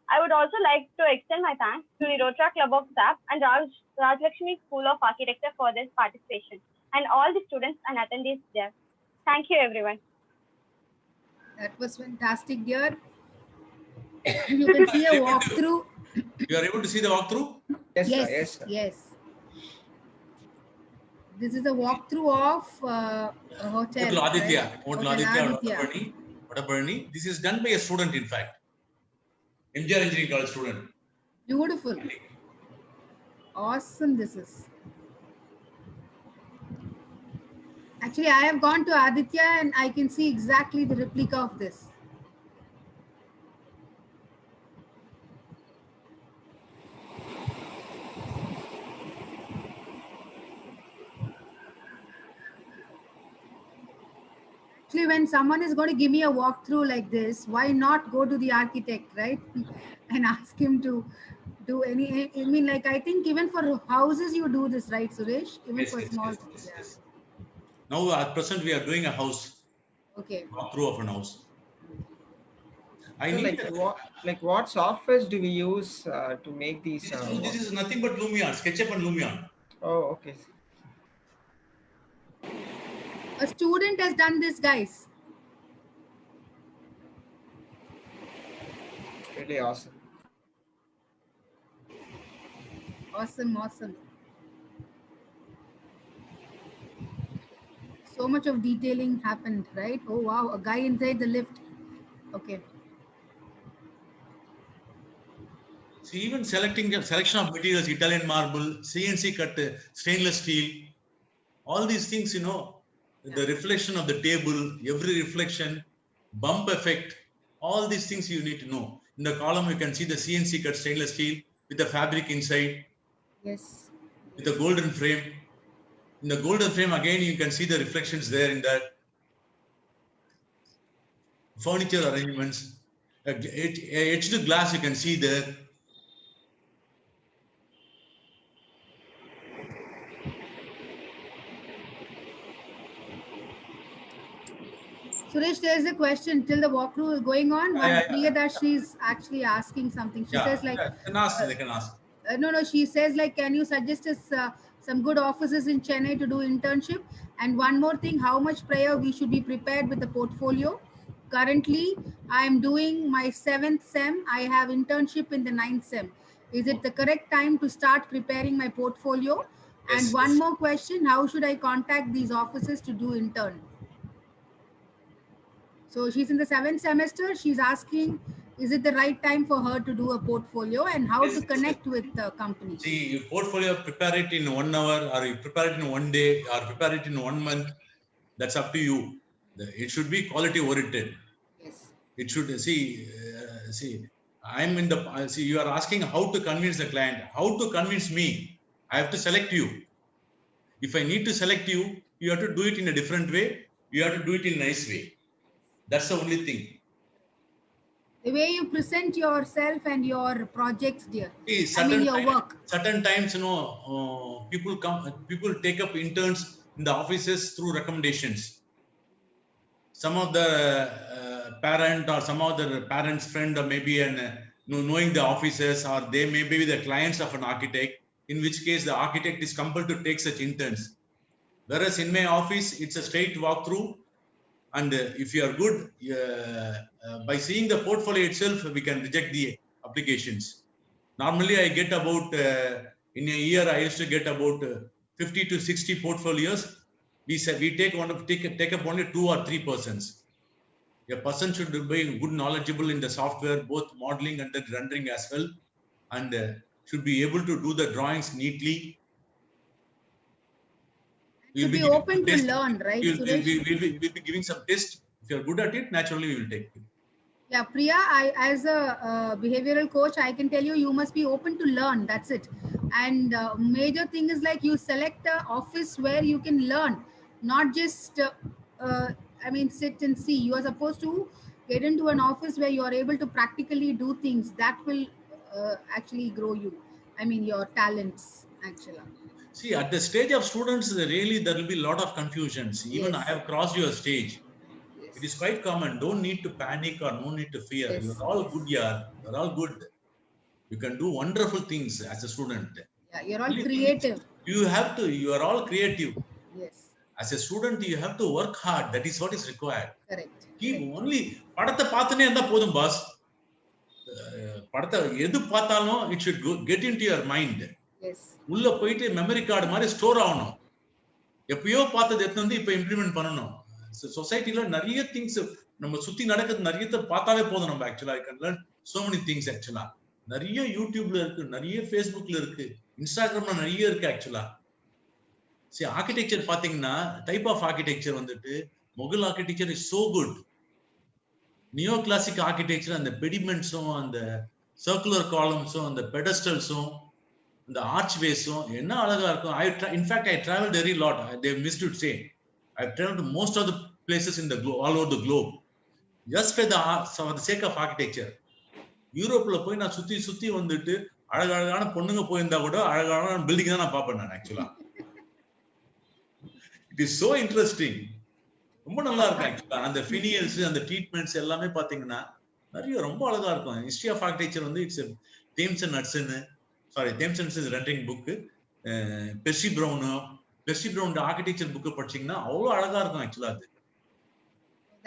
I would also like to extend my thanks to the Rotary Club of SAP and Rajlakshmi School of Architecture for this participation and all the students and attendees there. Thank you, everyone. That was fantastic, dear. You can see a walkthrough. You are able to see the walkthrough? Yes, Yes, sir. Yes, sir. yes. This is a walkthrough of a hotel. Hotel Aditya. right? Hotel Aditya, Vadaparni. This is done by a student, in fact. MGR Engineering College student. Beautiful. Awesome this is. Actually, I have gone to Aditya and I can see exactly the replica of this. Actually, when someone is going to give me a walkthrough like this, why not go to the architect, right? And ask him to do any, I mean, like, I think even for houses, you do this, right, Suresh? Even Yes, for yes, small. yes. Now, at present, we are doing a house. Okay. Walkthrough of an house. I So need what softwares do we use to make these? this is nothing but Lumion, SketchUp and Lumion. Oh, okay. A student has done this, guys. Really awesome. Awesome, awesome. So much of detailing happened, right? Oh, wow. A guy inside the lift. Okay. See, even selection of materials, Italian marble, CNC cut stainless steel, all these things, you know, the reflection of the table, every reflection, bump effect, all these things you need to know. In the column, you can see the CNC cut stainless steel with the fabric inside. Yes. With the golden frame. In the golden frame, again, you can see the reflections there in that. Furniture arrangements, etched glass you can see there. Suresh, there's a question till the walkthrough is going on. Priyadarshini is actually asking something. She says like, they can ask. no, she says like, can you suggest us some good offices in Chennai to do internship? And one more thing, how much prior we should be prepared with the portfolio? Currently, I am doing my 7th SEM. I have internship in the 9th SEM. Is it the correct time to start preparing my portfolio? Yes, And one more question, how should I contact these offices to do intern? So she's in the 7th semester. She's asking, is it the right time for her to do a portfolio and how to connect with the companies? See, your portfolio, prepare it in 1 hour, or you prepare it in 1 day, or prepare it in 1 month. That's up to you. It should be quality oriented. Yes. It should see. I'm in the. See, you are asking how to convince the client. How to convince me? I have to select you. If I need to select you, you have to do it in a different way. You have to do it in a nice way. That's the only thing. The way you present yourself and your projects, dear. See, Your work. Certain times, people take up interns in the offices through recommendations. Some of the parent or some of the parents' friend, or maybe knowing the offices, or they may be the clients of an architect, in which case the architect is compelled to take such interns. Whereas in my office, it's a straight walkthrough. And if you are good, by seeing the portfolio itself, we can reject the applications. Normally, I get about, in a year, I used to get about 50 to 60 portfolios. We take up only 2 or 3 persons. A person should be good knowledgeable in the software, both modeling and the rendering as well, and should be able to do the drawings neatly. To be open to learn, right, We'll Suresh? be giving some tests. If you're good at it, naturally we will take it. Yeah, Priya, as a behavioral coach, I can tell you, you must be open to learn. That's it. And major thing is like you select an office where you can learn, not just, sit and see. You are supposed to get into an office where you are able to practically do things that will actually grow you. Your talents, actually. See, at the stage of students, really there will be a lot of confusions. Even Yes. I have crossed your stage. It is quite common. Don't need to panic or no need to fear. Yes. You're all good, yeah. You're all good. You can do wonderful things as a student. Yeah, you're all Only thing is, creative. you are all creative. Yes, As a student, you have to work hard. That is what is required. correct. Keep only படத்தை பார்த்துனே இருந்தா போதும் pass. படத்தை எது பார்த்தாலும் it should get into your mind. Yes. உள்ள போயிட்டு memory card மாதிரி store ஆகணும். எப்பயோ பார்த்தது எடுத்து வந்து இப்ப இம்ப்ளிமெண்ட் பண்ணணும். சொசைட்டில நிறைய திங்ஸ் நம்ம சுத்தி நடக்கிறது நிறைய பார்த்தாலே போதும். நம்ம ஆக்சுவலா I can learn so many things. ஆக்சுவலா நிறைய யூடியூப்ல இருக்கு, நிறைய ஃபேஸ்புக்ல இருக்கு, இன்ஸ்டாகிராம்ல நிறைய இருக்கு. ஆக்சுவலா சரி, ஆர்கிடெக்சர் பாத்தீங்கன்னா டைப் ஆஃப் ஆர்கிடெக்சர் வந்துட்டு Mughal architecture is so good. Neo classic architecture அந்த பெடிமெண்ட்ஸும் அந்த சர்க்குலர் காலம்ஸும் அந்த பெடஸ்டல்ஸும் இந்த ஆர்ச்வேஸும் என்ன அழகா இருக்கும். In fact I travelled very lot. They missed to say I travelled to most of the places in the all over the globe just for the sake of architecture. யூரோப்ல போய் நான் சுத்தி சுத்தி வந்துட்டு அழகழகான பொண்ணுங்க போயிருந்தா கூட அழகான பில்டிங் தான் நான் பார்ப்பேன் நான். ஆக்சுவலா இட் இஸ் சோ இன்ட்ரெஸ்டிங். ரொம்ப நல்லா இருக்கும். ஆக்சுவலா அந்த ஃபினியல்ஸ் அந்த ட்ரீட்மெண்ட்ஸ் எல்லாமே பாத்தீங்கன்னா நிறைய ரொம்ப அழகா இருக்கும். ஹிஸ்டரி ஆஃப் ஆர்கிடெக்சர் வந்து it's Thames and Hudson, sorry Thames and is rendering book. Percy Brown architecture book படிச்சீங்கன்னா அவ்வளவு அழகா இருக்கும். ஆக்சுவலா அது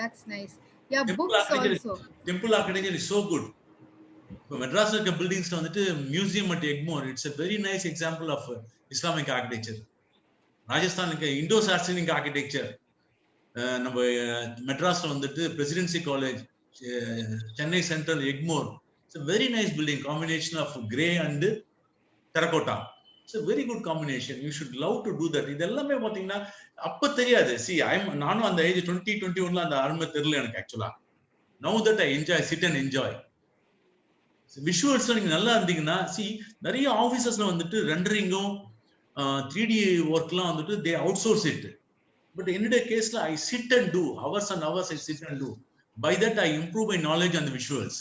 That's nice. Yeah, books also. Temple architecture is so good. இப்போ மெட்ராஸ்ல இருக்க பில்டிங்ஸ்ல வந்துட்டு museum at Egmore it's a very nice example of Islamic architecture. Rajasthan இருக்க இண்டோ சார்சனிக் ஆர்கிடெக்சர். நம்ம மெட்ராஸ்ல வந்துட்டு presidency college, Chennai central Egmore. It's a very nice building, combination of grey and terracotta. It's a very good combination. You should love to do that. இது எல்லாமே பாத்தீங்கன்னா அப்ப தெரியாது. நானும் அந்த ஏஜ் 20-21ல அந்த அருமை தெரியல எனக்கு. ஆக்சுவலா now that I enjoy, sit and enjoy. விஷுவல்ஸ்ல நீங்க நல்லா இருந்தீங்கன்னா நிறைய ஆபீசஸ்ல வந்துட்டு ரெண்டரிங்கும் 3D ஒர்க்லாம் வந்துட்டு they outsource it. But என்னுடைய கேஸ்ல I sit and do hours and hours. I sit and do. By that I improve my knowledge on the visuals.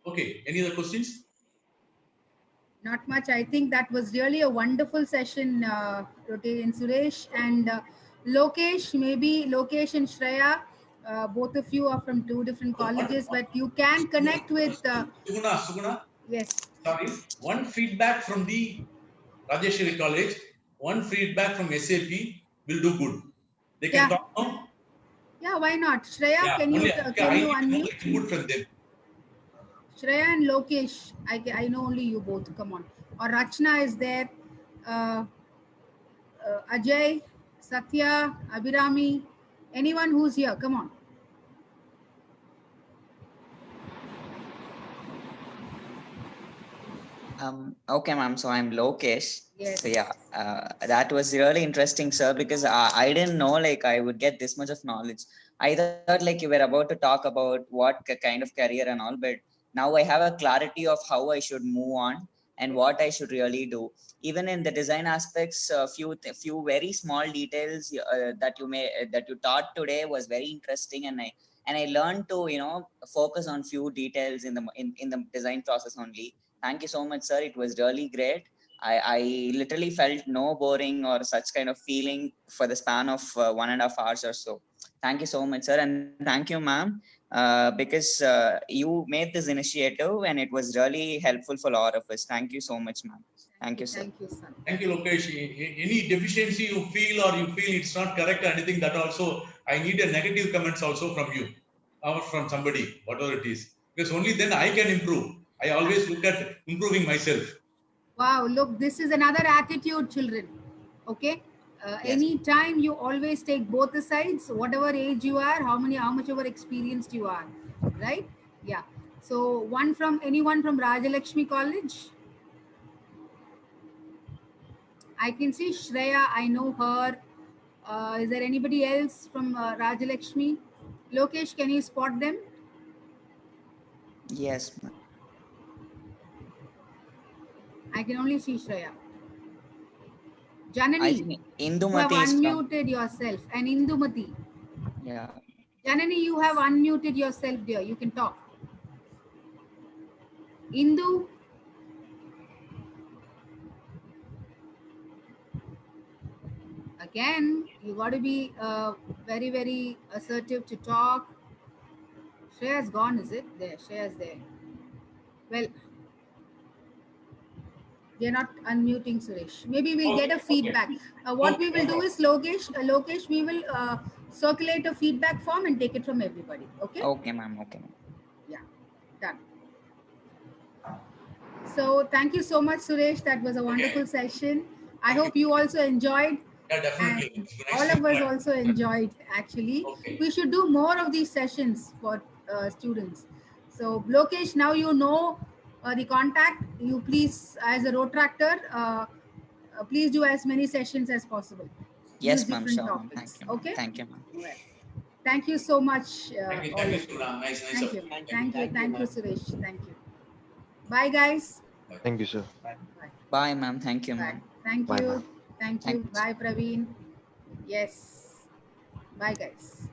Okay, any other questions? Not much. I think that was really a wonderful session, Rotarian Suresh and Lokesh. Maybe Lokesh and Shreya, both of you are from 2 different colleges, but you can connect with. Suguna. Yes. Sorry. One feedback from the Rajeshwari College, one feedback from SAP will do good. They can talk now. Yeah, why not? Shreya, can you unmute? Good from them. Shreya and Lokesh, I know only you both. Come on. Or Rachna is there. Ajay, Satya, Abhirami, anyone who's here. Come on. Okay, ma'am. So I'm Lokesh. Yes. So yeah, that was really interesting, sir, because I didn't know like I would get this much of knowledge. I thought like you were about to talk about what kind of career and all, but now I have a clarity of how I should move on and what I should really do. Even in the design aspects, few very small details that you taught today was very interesting, and I learned to focus on few details in the design process only. Thank you so much, sir. It was really great. I literally felt no boring or such kind of feeling for the span of 1.5 hours or so. Thank you so much, sir. And thank you, ma'am, because you made this initiative and it was really helpful for all of us. Thank you so much, ma'am. Thank you, sir. Thank you, son. Thank you, Lokesh. Any deficiency you feel or you feel it's not correct or anything, that also, I need a negative comments also from you or from somebody, whatever it is. Because only then I can improve. I always look at improving myself. Wow, look, this is another attitude, children. Okay. Anytime you always take both the sides, whatever age you are, how much ever experienced you are, right? Yeah. So anyone from Rajalakshmi College? I can see Shreya, I know her. Is there anybody else from Rajalakshmi? Lokesh, can you spot them? Yes, ma'am. I can only see Shreya. I Janani, think you have Indumati is from, unmuted yourself. And Indumati. yeah. Janani, you have unmuted yourself, dear. You can talk. Indu. Again, you got to be very, very assertive to talk. Shreya's gone, is it? There, Shreya's there. Well, they're not unmuting Suresh. Maybe we'll get a feedback. What we will do is, Lokesh, we will circulate a feedback form and take it from everybody. Okay? Okay, ma'am. Okay, ma'am. Yeah, done. So thank you so much, Suresh. That was a wonderful session. I hope you also enjoyed. Yeah, definitely. And all of us also enjoyed, actually. Okay. We should do more of these sessions for students. So Lokesh, now you know the contact. You please, as a Rotractor, please do as many sessions as possible. Yes, Use ma'am. different Sure, ma'am. topics. Thank you, ma'am. Okay? Thank you, ma'am. Well, thank you so much. Thank you, all of you. Sudha. Nice, Thank you. Thank you, Suresh. Thank you. Bye, guys. Thank you, sir. Bye, ma'am. Thank you, Bye. ma'am. Thank Bye, you. ma'am. Thank Thank you. Bye, Praveen. Yes. Bye, guys.